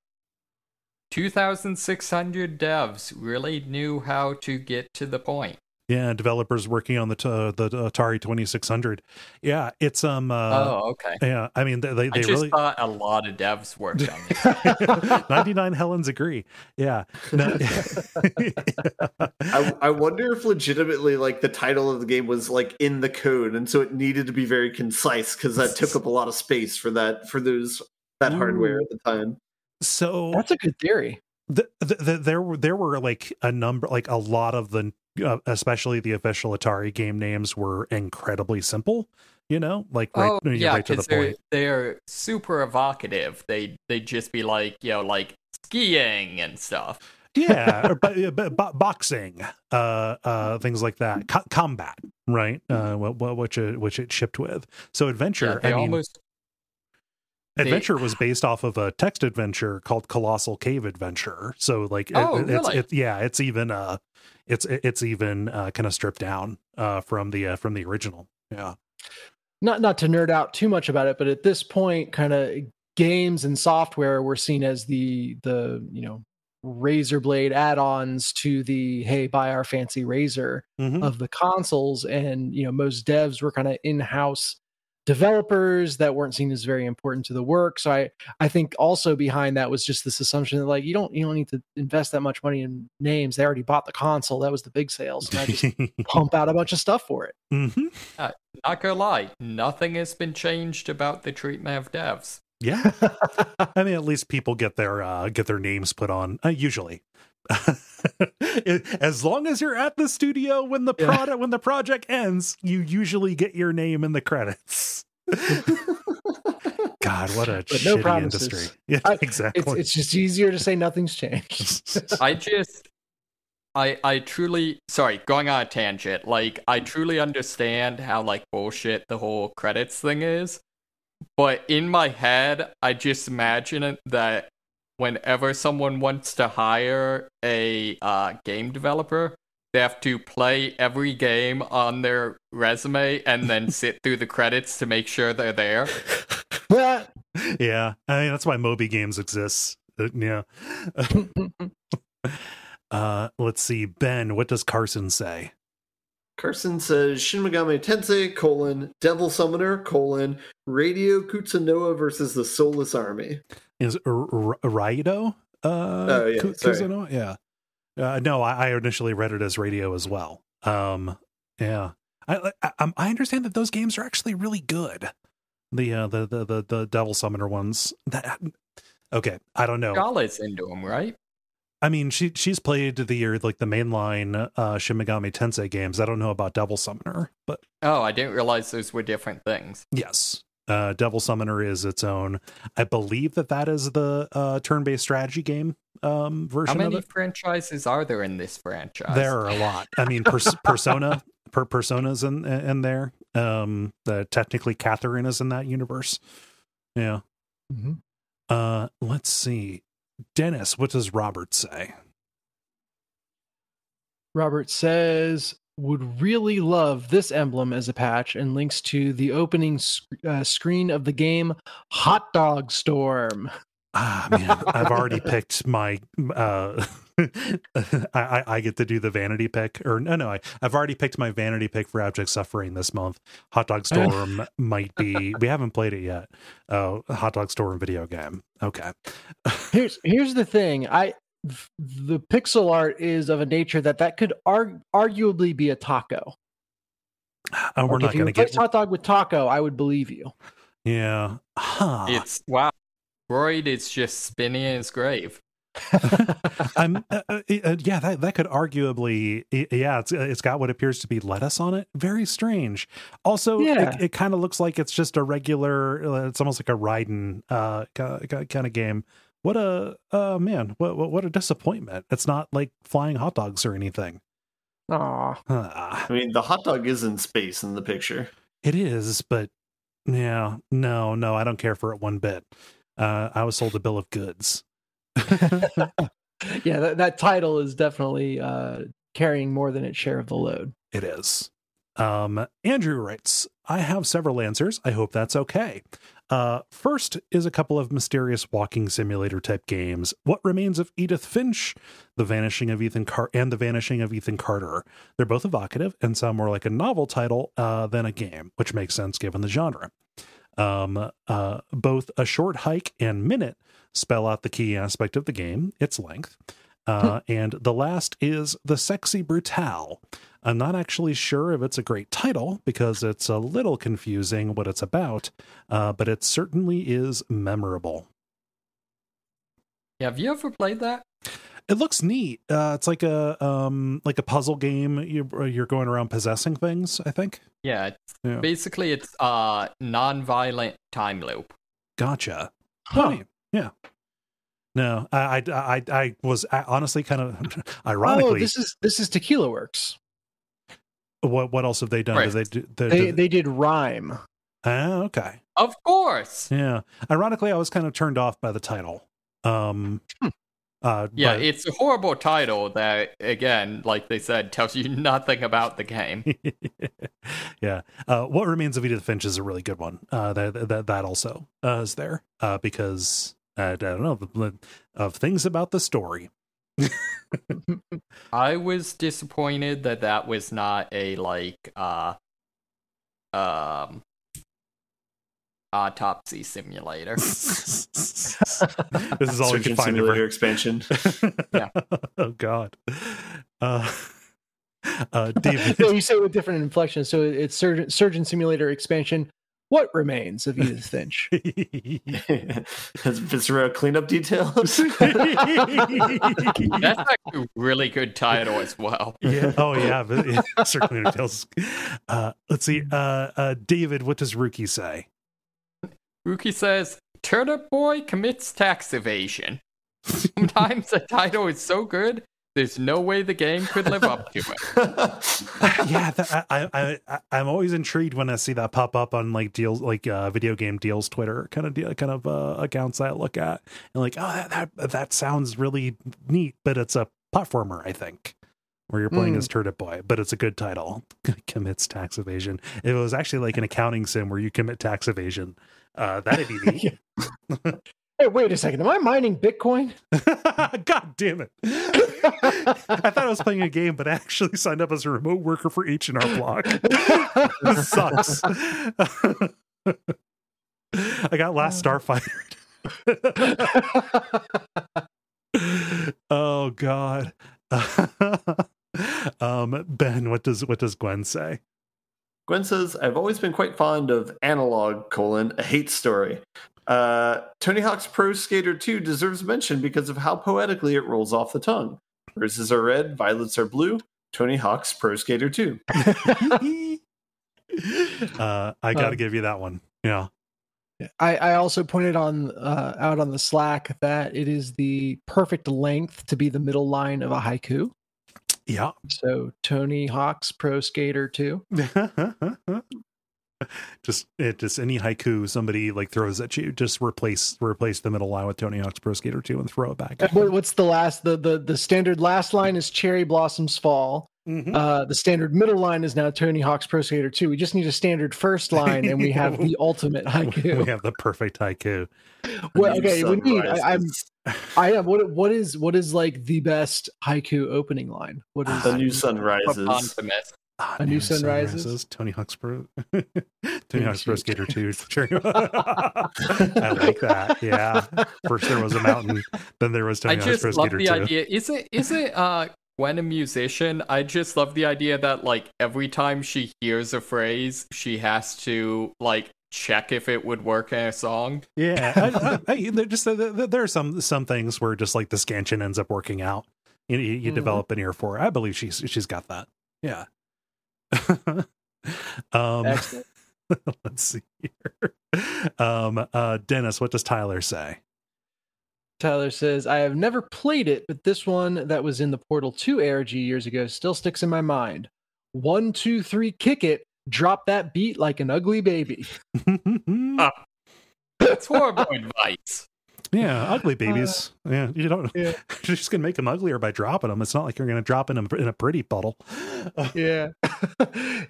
2,600 devs really knew how to get to the point. Yeah, developers working on the Atari 2600. Yeah, it's oh, okay. Yeah, I mean they I just really thought a lot of devs worked on this. 99 Helens agree. Yeah. No. I wonder if legitimately like the title of the game was like in the code, and so it needed to be very concise because that took up a lot of space for that hardware at the time. So that's a good theory. There were like a lot of the especially the official Atari game names were incredibly simple, right to the point. They're super evocative. They'd just be like, like skiing and stuff. Yeah, boxing, things like that. Combat, right? Which it shipped with. So adventure. Adventure was based off of a text adventure called Colossal Cave Adventure. So like, really? it's even kind of stripped down from the original. Yeah. Not to nerd out too much about it, but at this point, kind of games and software were seen as the razor blade add-ons to the hey, buy our fancy razor of the consoles, and most devs were kind of in-house developers that weren't seen as very important to the work. So I think also behind that was just this assumption that like you don't need to invest that much money in names. They already bought the console. That was the big sales. And I just pump out a bunch of stuff for it. Not gonna lie, nothing has been changed about the treatment of devs. Yeah. I mean, at least people get their names put on usually. As long as you're at the studio when the project ends, you usually get your name in the credits. God, what a shitty industry. Yeah, exactly. It's just easier to say nothing's changed. I truly, sorry, going on a tangent, like I truly understand how like bullshit the whole credits thing is, but in my head I just imagine it that whenever someone wants to hire a game developer, they have to play every game on their resume and then sit through the credits to make sure they're there. Yeah, I mean that's why Moby Games exists. Yeah. Let's see, Ben, what does Carson say? Carson says Shin Megami Tensei, Devil Summoner, Radio Kutsanoa versus the Soulless Army. Is Raido? Oh, yeah, Kutsanoa? Yeah. No, I initially read it as Radio as well. Yeah. I understand that those games are actually really good. The Devil Summoner ones. Okay, I don't know. Charlotte's into them, right? I mean, she's played the mainline Shin Megami Tensei games. I don't know about Devil Summoner, but I didn't realize those were different things. yes, Devil Summoner is its own. I believe that is the turn-based strategy game version. How many of it. Franchises are there in this franchise? There are a lot. I mean, Persona's in there. Technically, Catherine is in that universe. Yeah. Mm-hmm. Let's see. Dennis, what does Robert say? Robert says, would really love this emblem as a patch, and links to the opening screen of the game Hot Dog Storm. Ah, man, I've already picked my I get to do the vanity pick, or no, I've already picked my vanity pick for Abject Suffering this month. Hot Dog Storm might be, we haven't played it yet. Hot Dog Storm video game. Okay. Here's the thing. The pixel art is of a nature that could arguably be a taco. We're not going to get hot dog with taco. I would believe you. Yeah. Huh. It's wow. Freud is just spinning in his grave. That could arguably, it's got what appears to be lettuce on it. Very strange. Also, it kind of looks like it's just a regular, it's almost like a Raiden kind of game. What a man, what a disappointment. It's not like flying hot dogs or anything. Aw. I mean, the hot dog is in space in the picture. It is, but yeah, no, I don't care for it one bit. I was sold a bill of goods. Yeah, that title is definitely carrying more than its share of the load. It is. Andrew writes, I have several answers. I hope that's okay. First is a couple of mysterious walking simulator type games. What Remains of Edith Finch, The Vanishing of Ethan and The Vanishing of Ethan Carter. They're both evocative and sound more like a novel title than a game, which makes sense given the genre. Both A Short Hike and Minute spell out the key aspect of the game, its length. And the last is The Sexy Brutale. I'm not actually sure if it's a great title because it's a little confusing what it's about, but it certainly is memorable. Yeah, have you ever played that? It looks neat. It's like a puzzle game. You're going around possessing things, I think. Yeah. Basically it's non-violent time loop. Gotcha. Huh. Yeah. No, I was honestly kind of ironically. Oh, this is Tequila Works. What else have they done? Right. They did Rhyme. Oh, okay. Of course. Yeah. Ironically, I was kind of turned off by the title. It's a horrible title that, again, like they said, tells you nothing about the game. Yeah. What Remains of Edith Finch is a really good one. That also is there because I don't know of things about the story. I was disappointed that was not a autopsy simulator. This is all we can find. Simulator expansion. Yeah. Oh God. David. No, you say it with different inflections. So it's Surgeon Simulator expansion. What Remains of Edith Finch? Has visceral cleanup details? That's a really good title as well. Yeah. Oh yeah. Visceral cleanup details. Let's see. David, what does Rookie say? Rookie says, Turnip Boy commits tax evasion. Sometimes the title is so good, there's no way the game could live up to it. Yeah, I'm always intrigued when I see that pop up on like deals, like video game deals Twitter kind of accounts that I look at, and like, oh, that sounds really neat, but it's a platformer, I think, where you're playing as Turnip Boy, but it's a good title. Commits tax evasion. If it was actually like an accounting sim where you commit tax evasion, that'd be neat. Hey, wait a second. Am I mining Bitcoin? God damn it. I thought I was playing a game, but I actually signed up as a remote worker for H&R Block. This sucks. I got Last Starfighter. Oh God. Ben, what does Gwen say? Gwen says, I've always been quite fond of Analog, a hate story. Tony Hawk's Pro Skater 2 deserves mention because of how poetically it rolls off the tongue. Roses are red, violets are blue. Tony Hawk's Pro Skater 2. I gotta give you that one. Yeah. I also pointed out on the Slack that it is the perfect length to be the middle line of a haiku. Yeah. So Tony Hawk's Pro Skater 2. just any haiku somebody like throws at you, just replace the middle line with Tony Hawk's Pro Skater 2 and throw it back. What's the last? The standard last line is Cherry Blossoms Fall. Mm-hmm. The standard middle line is now Tony Hawk's Pro Skater 2. We just need a standard first line, and we have the ultimate haiku. We have the perfect haiku. Well, okay, we need. I am. What is like the best haiku opening line? What is the new sun rises? A new sun rises. Tony Hawk's Pro Skater 2. I like that. Yeah. First there was a mountain, then there was Tony Hawk's Pro Skater 2. I just love the idea. Is it Gwen a musician? I just love the idea that like every time she hears a phrase, she has to like check if it would work in a song. Yeah. There are some things where just like the scansion ends up working out. You develop an ear for it. I believe she's got that. Yeah. Excellent. Let's see here. Dennis, what does Tyler say? Tyler says, I have never played it, but this one that was in the Portal 2 ARG years ago still sticks in my mind. 1, 2, 3, kick it. Drop that beat like an ugly baby. That's horrible advice. Yeah, ugly babies. You don't. Yeah. You're just gonna make them uglier by dropping them. It's not like you're gonna drop in a pretty puddle. Yeah.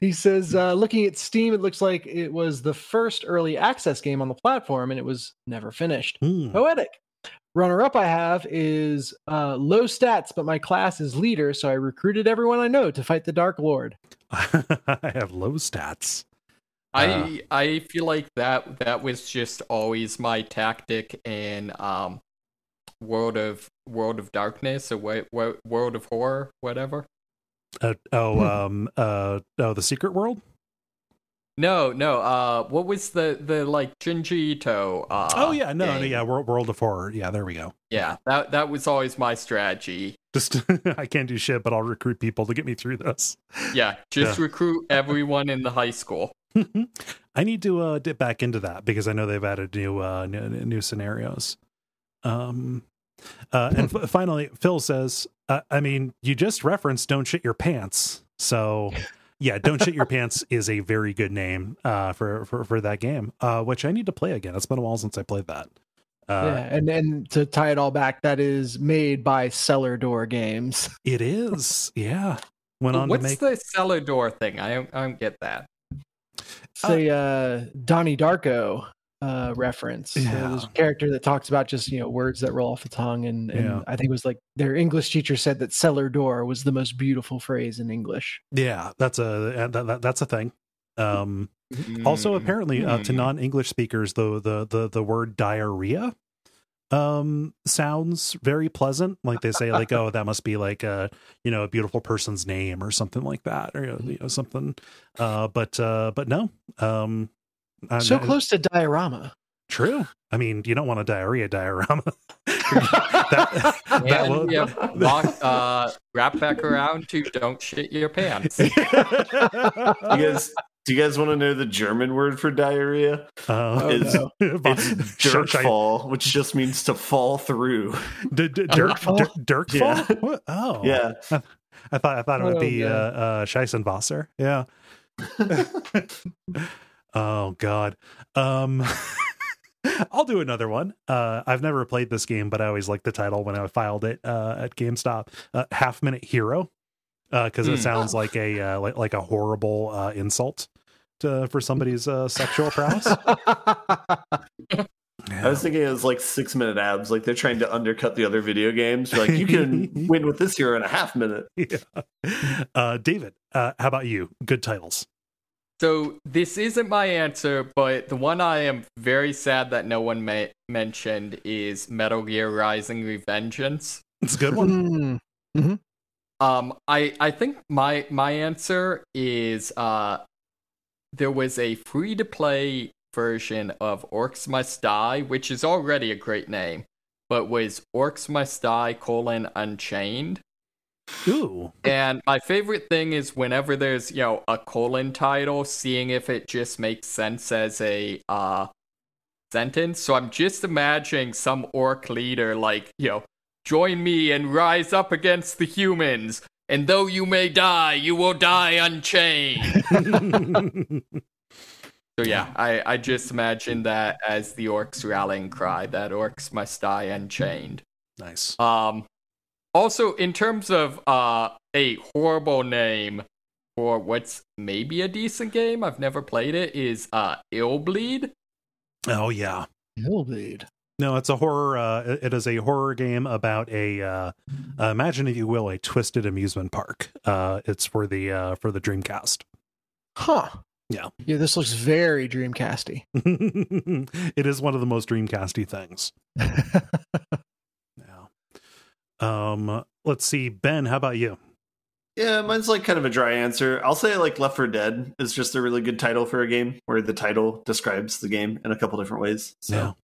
He says, looking at Steam, it looks like it was the first early access game on the platform, and it was never finished. Poetic. Runner-up I have is low stats, but my class is leader, so I recruited everyone I know to fight the Dark Lord. I have low stats. I feel like that was just always my tactic in World of Darkness or World of Horror, whatever. The Secret World? No. What was the like Junji Ito? World of Horror. Yeah, there we go. Yeah, that was always my strategy. Just I can't do shit, but I'll recruit people to get me through this. Yeah, recruit everyone in the high school. I need to dip back into that because I know they've added new scenarios. And finally, Phil says, you just referenced "Don't Shit Your Pants," so. Yeah, Don't Shit Your Pants is a very good name for that game, which I need to play again. It's been a while since I played that. And to tie it all back, that is made by Cellar Door Games. It is, yeah. What's the Cellar Door thing? I don't get that. It's a Donnie Darko reference. Yeah. There's a character that talks about just words that roll off the tongue, and I think it was like their English teacher said that cellar door was the most beautiful phrase in English. Yeah, that's a thing. Also, apparently, to non-English speakers, the word diarrhea sounds very pleasant. Like they say, like, oh, that must be like a beautiful person's name or something like that, or something. But no. So close to diorama. True. I mean, you don't want a diarrhea diorama. Wrap back around to "Don't Shit Your Pants." Do you guys want to know the German word for diarrhea? It's Dirkfall, which just means to fall through. Dirkfall? Yeah. What? Oh, yeah. I thought it would be Scheissenwasser. Yeah. Oh God. I'll do another one. I've never played this game, but I always liked the title when I filed it at GameStop. Half Minute Hero, because it sounds like a horrible insult for somebody's sexual prowess. I was thinking it was like 6-minute abs. Like they're trying to undercut the other video games. Like you can win with this hero in a half minute. Yeah. David, how about you? Good titles. So this isn't my answer, but the one I am very sad that no one mentioned is Metal Gear Rising: Revengeance. It's a good one. Mm-hmm. I think my answer is there was a free-to-play version of Orcs Must Die, which is already a great name, but was Orcs Must Die: Unchained. Ooh. And my favorite thing is whenever there's, a colon title, seeing if it just makes sense as a sentence. So I'm just imagining some orc leader like, join me and rise up against the humans, and though you may die, you will die unchained. So yeah, I just imagine that as the orcs' rallying cry, that orcs must die unchained. Nice. Also, in terms of a horrible name for what's maybe a decent game, I've never played it, is Illbleed. Oh, yeah. Illbleed. No, it's a horror. It is a horror game about imagine, if you will, a twisted amusement park. It's for the Dreamcast. Huh. Yeah. Yeah, this looks very Dreamcasty. It is one of the most Dreamcasty things. Let's see, Ben, how about you? Yeah, mine's like kind of a dry answer. I'll say like Left 4 Dead is just a really good title for a game where the title describes the game in a couple different ways. So,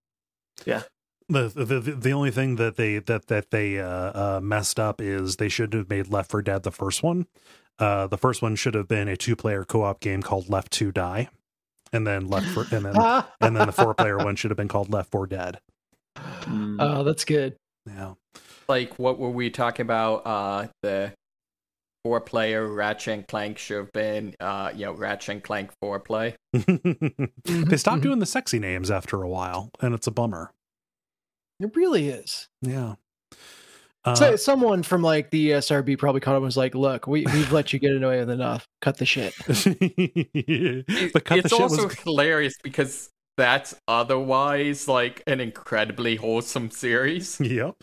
yeah. The only thing that they messed up is they should have made Left 4 Dead the first one. The first one should have been a 2-player co-op game called Left 2 Die, and then and then the 4-player one should have been called Left 4 Dead. Oh, that's good. Yeah. Like, what were we talking about? The 4-player Ratchet and Clank should have been, Ratchet and Clank 4-play. They stopped doing the sexy names after a while, and it's a bummer. It really is. Yeah. So someone from like the ESRB probably caught him and was like, look, we've let you get away with enough. Cut the shit. It's also hilarious because that's otherwise like an incredibly wholesome series. Yep.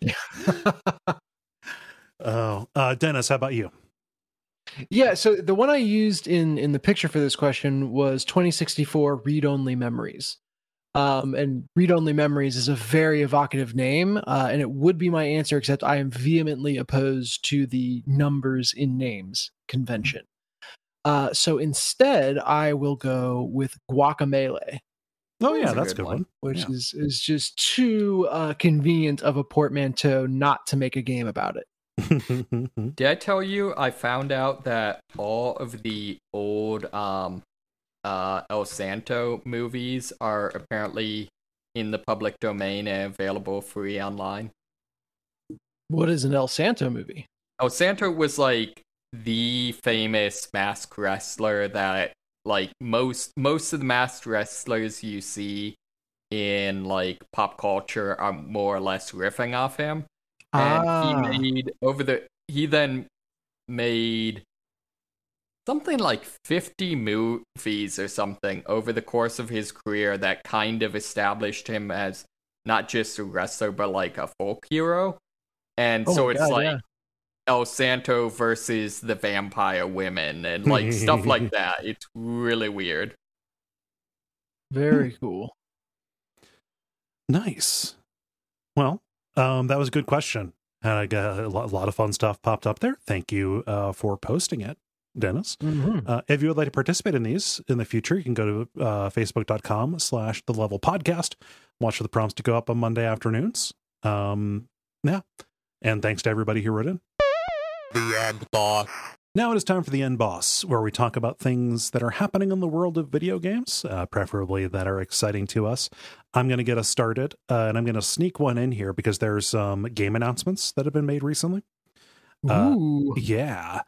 Dennis, how about you? Yeah, so the one I used in the picture for this question was 2064 Read Only Memories. And Read Only Memories is a very evocative name, and it would be my answer, except I am vehemently opposed to the numbers in names convention. So instead, I will go with Guacamole. Oh yeah, that's a good one. Which is just too convenient of a portmanteau not to make a game about it. Did I tell you I found out that all of the old El Santo movies are apparently in the public domain and available free online? What is an El Santo movie? El Santo was like the famous masked wrestler that like most of the masked wrestlers you see in like pop culture are more or less riffing off him. And he then made something like 50 movies or something over the course of his career that kind of established him as not just a wrestler but like a folk hero. And so it's El Santo versus the vampire women and like stuff like that. It's really weird. Very cool. Nice. Well, that was a good question. And I got a lot of fun stuff popped up there. Thank you for posting it, Dennis. Mm-hmm. If you would like to participate in these in the future, you can go to facebook.com/thelevelpodcast. Watch for the prompts to go up on Monday afternoons. Yeah. And thanks to everybody who wrote in. The end boss. Now it is time for the end boss, where we talk about things that are happening in the world of video games, preferably that are exciting to us. I'm going to get us started, and I'm going to sneak one in here because there's some game announcements that have been made recently. Ooh. Yeah.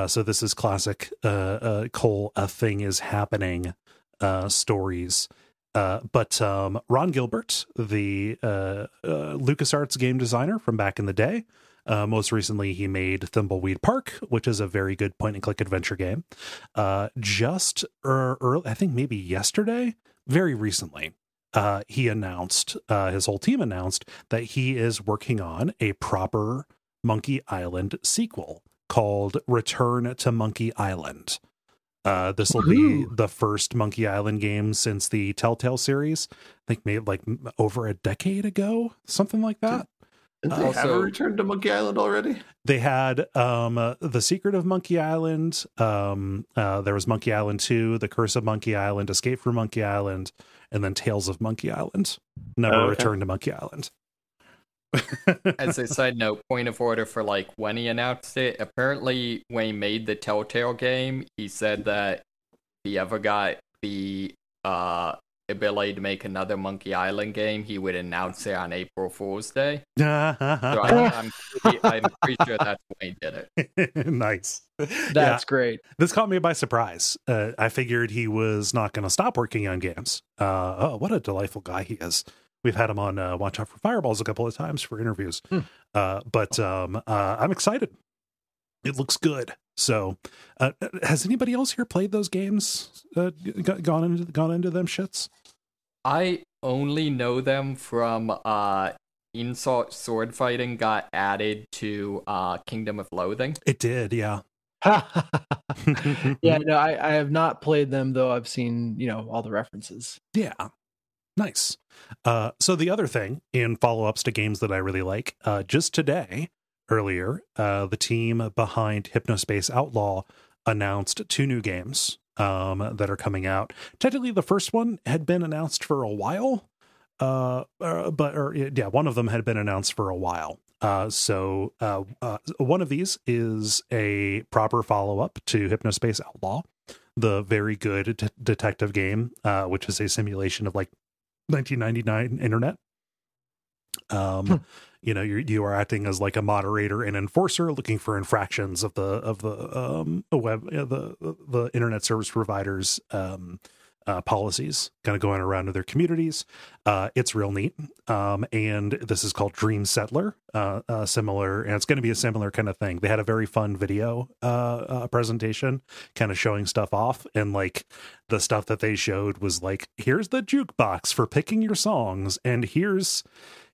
So this is classic Kole, a thing is happening stories. But Ron Gilbert, the LucasArts game designer from back in the day, most recently he made Thimbleweed Park, which is a very good point-and-click adventure game. Just early, I think maybe yesterday, very recently, he announced, his whole team announced that he is working on a proper Monkey Island sequel called Return to Monkey Island. This will be the first Monkey Island game since the Telltale series. I think maybe like over a decade ago, something like that. Did they have a Return to Monkey Island already? They had The Secret of Monkey Island. There was Monkey Island 2, The Curse of Monkey Island, Escape from Monkey Island, and then Tales of Monkey Island. Never returned to Monkey Island. As a side note, point of order for like when he announced it, apparently when he made the Telltale game, he said that if he ever got the ability to make another Monkey Island game, he would announce it on April Fool's Day. So I'm pretty sure that's when he did it. Nice. That's great. This caught me by surprise. I figured he was not going to stop working on games. What a delightful guy he is. We've had him on Watch Out for Fireballs a couple of times for interviews. But I'm excited. It looks good. So has anybody else here played those games? Gone into them shits? I only know them from Insult Sword Fighting got added to Kingdom of Loathing. It did, yeah. Yeah, no, I have not played them, though I've seen, all the references. Yeah. Nice. So the other thing in follow-ups to games that I really like, just today, earlier, the team behind Hypnospace Outlaw announced 2 new games that are coming out. Technically, the first one had been announced for a while, one of them had been announced for a while. So one of these is a proper follow-up to Hypnospace Outlaw, the very good detective game, which is a simulation of like 1999 internet. You are acting as like a moderator and enforcer looking for infractions of the internet service providers policies, kind of going around to their communities. It's real neat. And this is called Dreamsettler, similar, and it's going to be a similar kind of thing. They had a very fun video presentation kind of showing stuff off, and like the stuff that they showed was like, here's the jukebox for picking your songs, and here's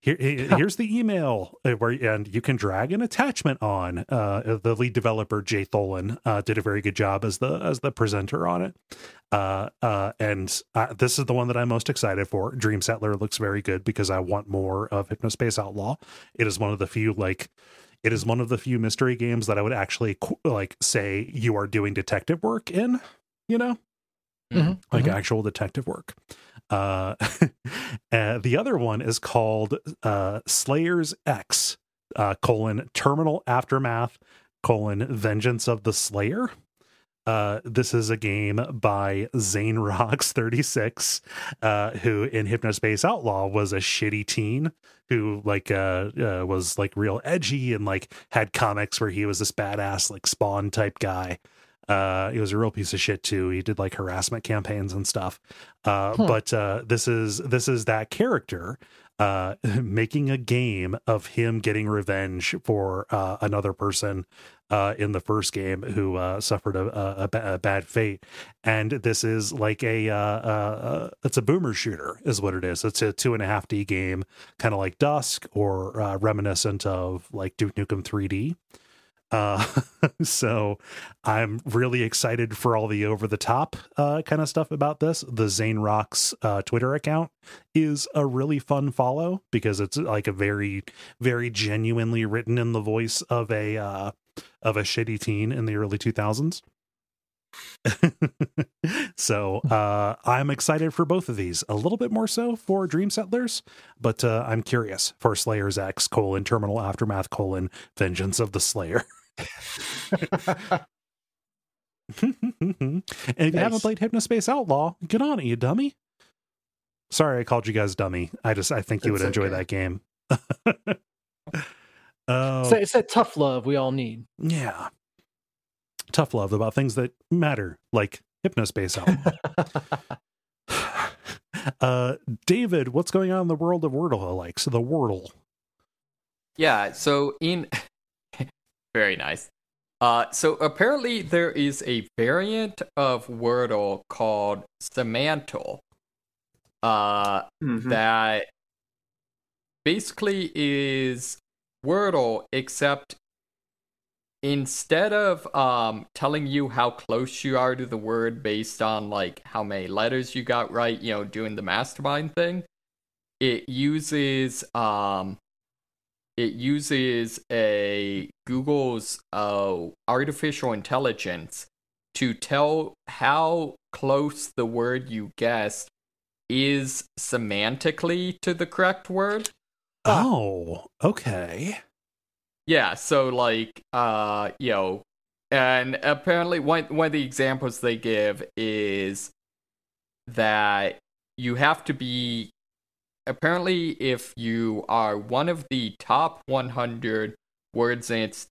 the email and you can drag an attachment on. The lead developer Jay Tholen did a very good job as the presenter on it. And this is the one that I'm most excited for. Dreamsettler looks very good because I want more of Hypnospace Outlaw. It is one of the few mystery games that I would actually like say you are doing detective work in, actual detective work. The other one is called Slayers X Terminal Aftermath Vengeance of the Slayer. This is a game by ZaneRox36, who in Hypnospace Outlaw was a shitty teen who was like real edgy and like had comics where he was this badass like Spawn type guy. He was a real piece of shit too. He did like harassment campaigns and stuff. But this is that character making a game of him getting revenge for another person in the first game who suffered a bad fate. And this is like it's a boomer shooter is what it is. It's a 2.5D game, kind of like Dusk or reminiscent of like Duke Nukem 3D. So I'm really excited for all the over the top kind of stuff about this. The Zane Rocks Twitter account is a really fun follow because it's like a very, very genuinely written in the voice of a shitty teen in the early 2000s. So I'm excited for both of these, a little bit more so for Dreamsettlers, but I'm curious for Slayers X Terminal Aftermath Vengeance of the Slayer. And if you haven't played Hypnospace Outlaw, get on it, you dummy. Sorry I called you guys dummy. I think you would enjoy that game. It's that tough love we all need. Yeah. Tough love about things that matter, like Hypnospace Outlaw. David, what's going on in the world of Wordle? So the Wordle. Yeah, so in very nice. So apparently there is a variant of Wordle called Semantle. that basically is Wordle, except instead of telling you how close you are to the word based on like how many letters you got right, doing the mastermind thing, it uses a Google's artificial intelligence to tell how close the word you guessed is semantically to the correct word. Oh, okay. Yeah, so like, and apparently one of the examples they give is that you have to be, apparently if you are one of the top 100 words in its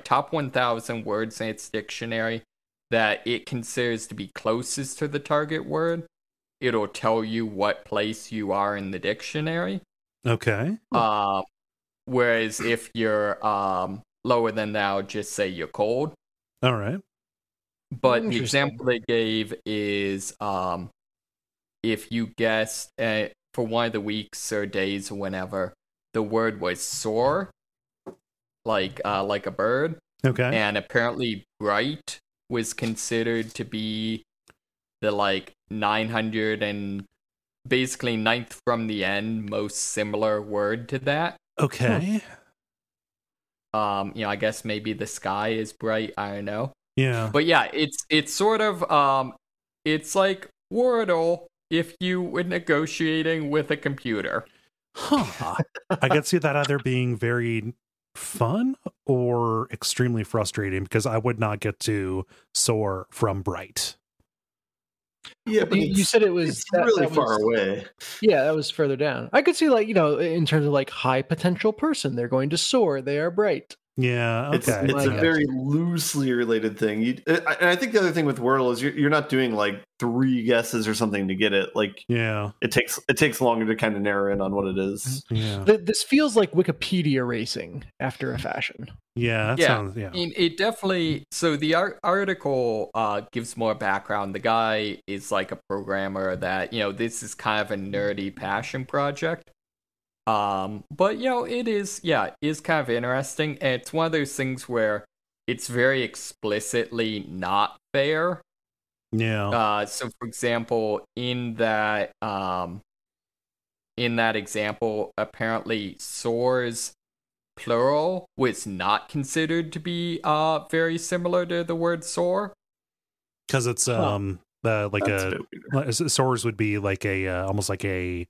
top 1,000 words in its dictionary that it considers to be closest to the target word, it'll tell you what place you are in the dictionary. Okay. Whereas if you're lower than that, I'll just say you're cold. All right. But the example they gave is if you guessed for one of the weeks or days or whenever the word was soar, like a bird. Okay. And apparently bright was considered to be the like 900 and basically ninth from the end most similar word to that. Okay. I guess maybe the sky is bright. I don't know. Yeah. But yeah, it's sort of it's like Wordle if you were negotiating with a computer. Huh. I could see that either being very fun or extremely frustrating because I would not get to soar from bright. Yeah, but you said it was it's really far away. Yeah, that was further down. I could see like, in terms of like high potential person, they're going to soar. They are bright. Yeah, okay. It's a very loosely related thing. And I think the other thing with Wordle is you're not doing like 3 guesses or something to get it. Like, yeah, it takes longer to kind of narrow in on what it is. Yeah, this feels like Wikipedia racing after a fashion. Yeah, sounds, yeah. I mean, it definitely. So the article gives more background. The guy is like a programmer that this is kind of a nerdy passion project. But it is kind of interesting, and it's one of those things where it's very explicitly not fair. Yeah. So for example, in that example, apparently soars plural was not considered to be very similar to the word soar. Because it's soars would be like a almost like a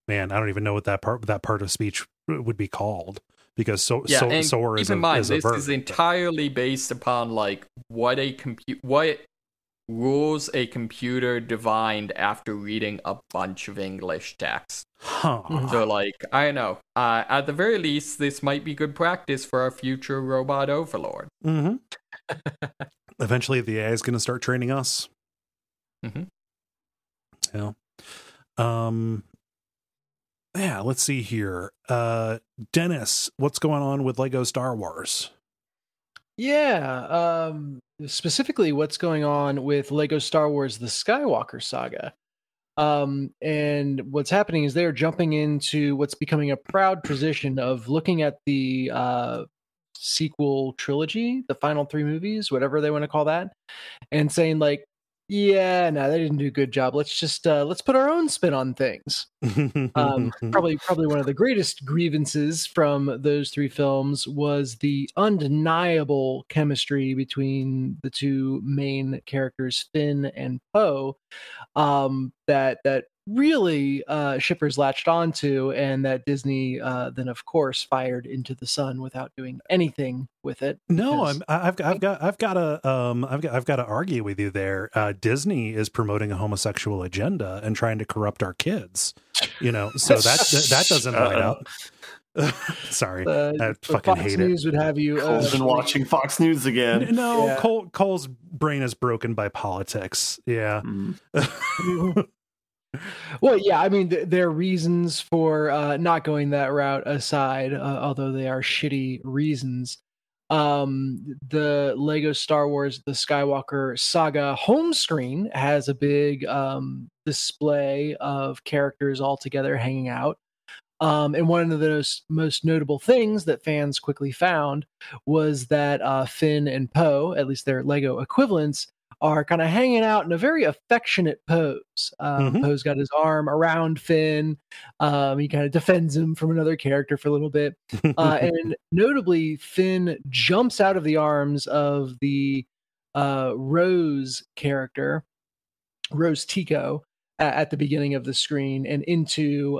man, I don't even know what that part of speech would be called, because soar is a verb. This is entirely based upon like what rules a computer divined after reading a bunch of English text. Huh. So like, I don't know. At the very least, this might be good practice for our future robot overlord. Mm-hmm. Eventually the AI is going to start training us. Mm-hmm. Yeah. Yeah, let's see here. Dennis, what's going on with Lego Star Wars? Yeah, specifically what's going on with Lego Star Wars The Skywalker Saga. And what's happening is they're jumping into what's becoming a proud tradition of looking at the sequel trilogy, the final 3 movies, whatever they want to call that, and saying like, yeah, no, they didn't do a good job. Let's just let's put our own spin on things. Probably one of the greatest grievances from those 3 films was the undeniable chemistry between the 2 main characters, Finn and Poe, that really shippers latched onto, and that Disney then of course fired into the sun without doing anything with it. No, I've got to argue with you there. Disney is promoting a homosexual agenda and trying to corrupt our kids. So that doesn't line up. Sorry, I fucking Fox hate News it. would have you. Cole's been watching Fox News again. No, Yeah. Cole's brain is broken by politics. Yeah. Well, yeah, I mean, their reasons for not going that route aside, although they are shitty reasons, The Lego Star Wars The Skywalker Saga home screen has a big display of characters all together hanging out. And one of the most notable things that fans quickly found was that Finn and Poe, at least their Lego equivalents, are kind of hanging out in a very affectionate pose. Poe's got his arm around Finn. He kind of defends him from another character for a little bit. And notably, Finn jumps out of the arms of the Rose character, Rose Tico, at the beginning of the screen and into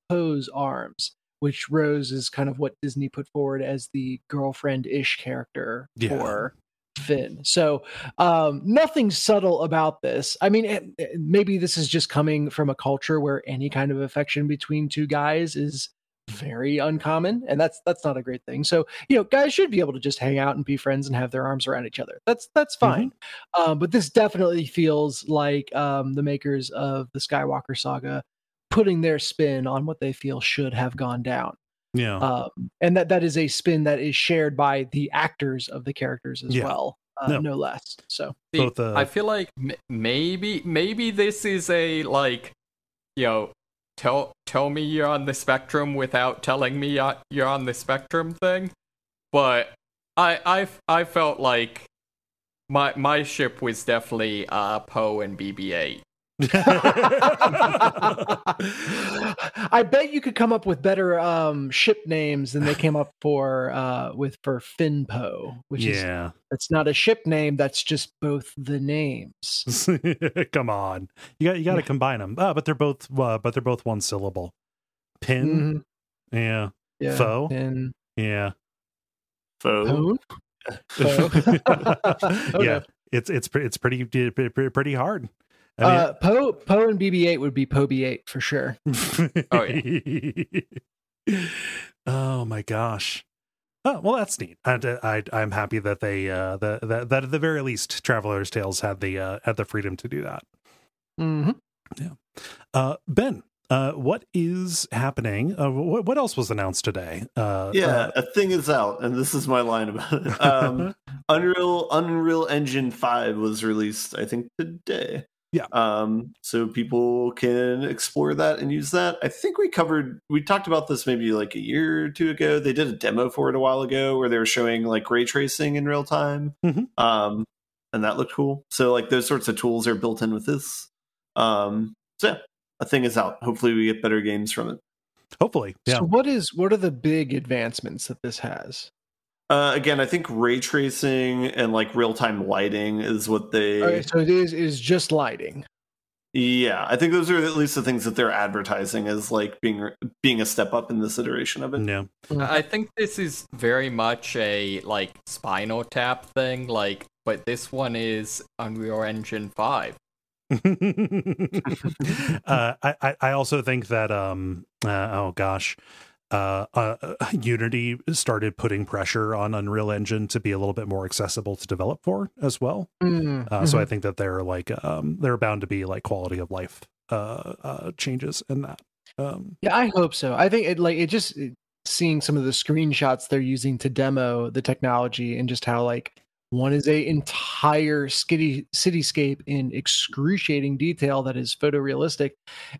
Poe's arms, which Rose is kind of what Disney put forward as the girlfriend-ish character for Finn. So nothing subtle about this. I mean, maybe this is just coming from a culture where any kind of affection between two guys is very uncommon, and that's not a great thing. So, guys should be able to just hang out and be friends and have their arms around each other. That's fine. But this definitely feels like the makers of the Skywalker Saga putting their spin on what they feel should have gone down. And that is a spin that is shared by the actors of the characters as well, no less. So both, I feel like maybe this is a tell me you're on the spectrum without telling me you're on the spectrum thing, but I felt like my ship was definitely Poe and BB-8. I bet you could come up with better ship names than they came up for Finn Poe, which is that's not a ship name, that's just both the names. Come on, you got to combine them. But they're both one syllable. Pin, Foe, Pin, Foe. Yeah, it's pretty hard. I mean, Poe and BB-8 would be Poe-B-8 for sure. Oh yeah. Oh my gosh. Oh well, that's neat. I'm happy that they that at the very least, Traveler's Tales had the freedom to do that. Yeah. Ben, what is happening? What else was announced today? A thing is out, and this is my line about it. Unreal Engine 5 was released, I think, today. Yeah. So people can explore that and use that. I think we talked about this maybe like a year or two ago. They did a demo for it a while ago where they were showing like ray tracing in real time. And that looked cool. So like those sorts of tools are built in with this. So yeah, a thing is out. Hopefully we get better games from it. Hopefully. Yeah. So what are the big advancements that this has? Again, I think ray tracing and like real-time lighting is what they... Okay, so it is just lighting. Yeah, I think those are at least the things that they're advertising as like being a step up in this iteration of it. Yeah. I think this is very much a like Spinal Tap thing, but this one is Unreal Engine 5. I also think that Unity started putting pressure on Unreal Engine to be a little bit more accessible to develop for as well. So I think that they're they're bound to be like quality of life changes in that. Yeah, I hope so. I think seeing some of the screenshots they're using to demo the technology and just how like one is a entire cityscape in excruciating detail that is photorealistic,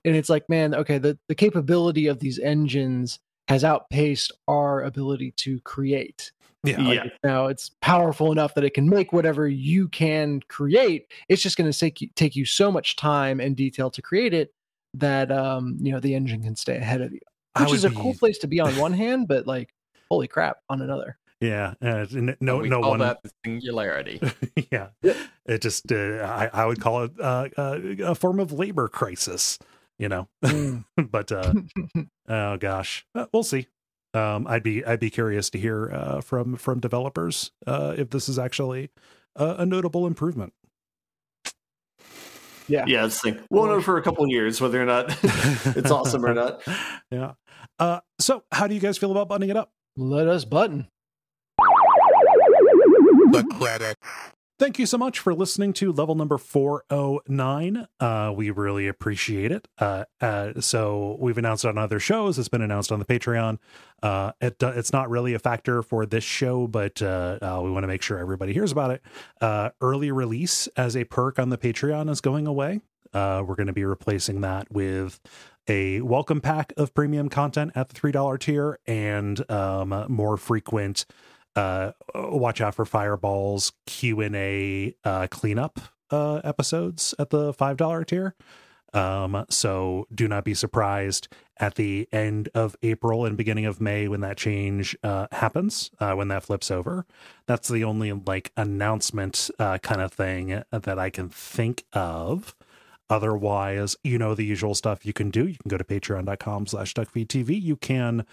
and it's like, man, okay, the capability of these engines has outpaced our ability to create. Now it's powerful enough that it can make whatever you can create. It's just going to take you so much time and detail to create it that the engine can stay ahead of you, which is a cool place to be on one hand, but like, holy crap on another. Yeah, we no call one. that the singularity. Yeah, it just I would call it a form of labor crisis, But oh gosh, we'll see. I'd be curious to hear from developers if this is actually a notable improvement. Yeah, it's like we'll know for a couple of years whether or not it's awesome or not. Yeah. So how do you guys feel about buttoning it up? Let us button. The credits. Thank you so much for listening to level number 409. We really appreciate it. So we've announced it on other shows. It's been announced on the Patreon. It's not really a factor for this show, but we want to make sure everybody hears about it. Early release as a perk on the Patreon is going away. We're going to be replacing that with a welcome pack of premium content at the $3 tier and more frequent watch out for fireballs Q&A cleanup episodes at the $5 tier. So do not be surprised at the end of April and beginning of May when that change happens, when that flips over. That's the only like announcement kind of thing that I can think of. Otherwise, you know, the usual stuff you can do. You can go to patreon.com/Duckfeed.tv. You can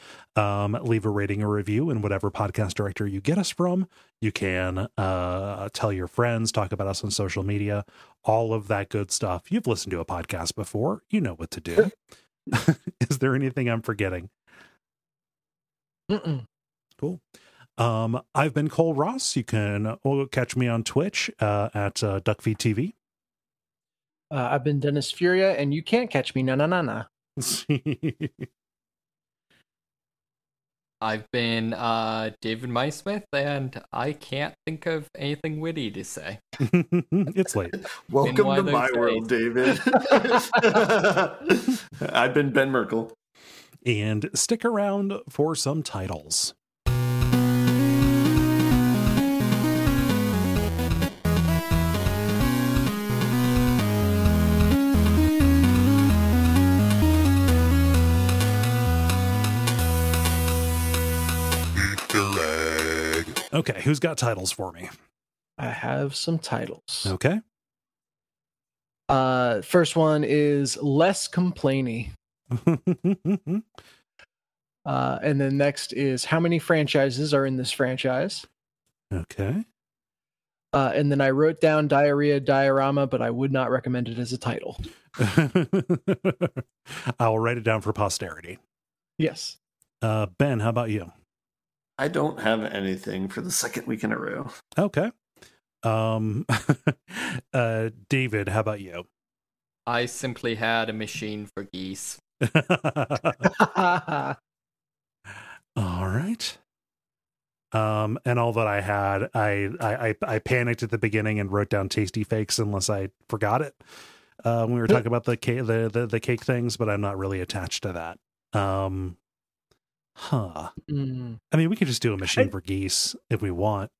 leave a rating or review in whatever podcast directory you get us from. You can tell your friends, talk about us on social media, all of that good stuff. You've listened to a podcast before. You know what to do. Is there anything I'm forgetting? Cool. I've been Kole Ross. You can catch me on Twitch at Duckfeed.tv. I've been Dennis Furia, and you can't catch me. Na. I've been David Mysmith, and I can't think of anything witty to say. It's late. Welcome to my world, David. I've been Ben Merkel. And stick around for some titles. Okay, who's got titles for me? I have some titles. Okay. First one is Less Complainy. And then next is How many franchises are in this franchise? Okay. And then I wrote down Diarrhea Diorama, but I would not recommend it as a title. I'll write it down for posterity. Yes. Ben, how about you? I don't have anything for the second week in a row. Okay. David, how about you? I simply had a machine for geese. All right. And all that I had, I panicked at the beginning and wrote down tasty fakes unless I forgot it when we were talking about the cake things, but I'm not really attached to that. I mean, we could just do a machine for geese if we want.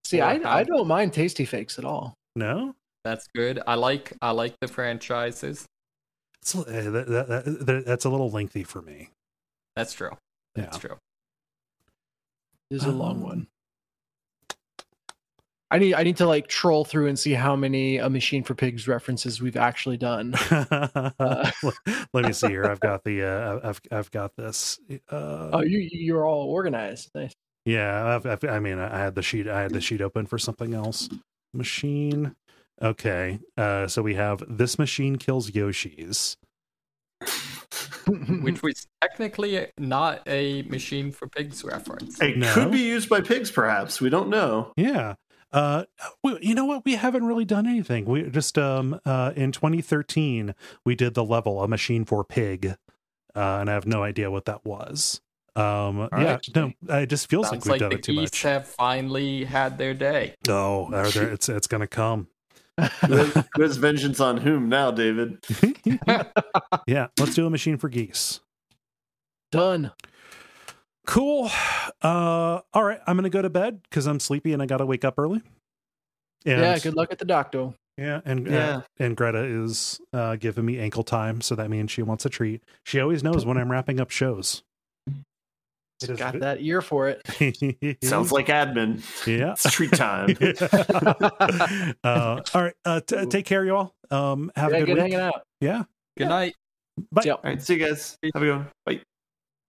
See, I don't mind tasty fakes at all. No, that's good. I like the franchises. That's a little lengthy for me. That's true. That's true. This is a long one. I need to like troll through and see how many A Machine for Pigs references we've actually done. Let me see here. I've got the I've got this. You're all organized. Nice. Yeah, I mean, I had the sheet open for something else. Machine. Okay. So we have This Machine Kills Yoshis. Which was technically not a Machine for Pigs reference. It could be used by pigs, perhaps. We don't know. Yeah. You know what? We haven't really done anything. We just in 2013 we did the level A Machine for Pig, and I have no idea what that was. Yeah, no, it just feels like we've done it too much. The Geese have finally had their day. Oh, it's gonna come. Who has vengeance on whom now, David? Yeah, let's do A Machine for Geese. Done. Cool. All right, I'm gonna go to bed because I'm sleepy and I gotta wake up early. And, yeah, good luck at the doctor. Yeah, and Greta is giving me ankle time, so that means she wants a treat. She always knows when I'm wrapping up shows. Got that ear for it. Sounds like admin. Yeah, it's treat time. All right, take care, you all. Have a good week. Hanging out. Yeah. Good night. Bye. All right, see you guys. Have a good one. Bye.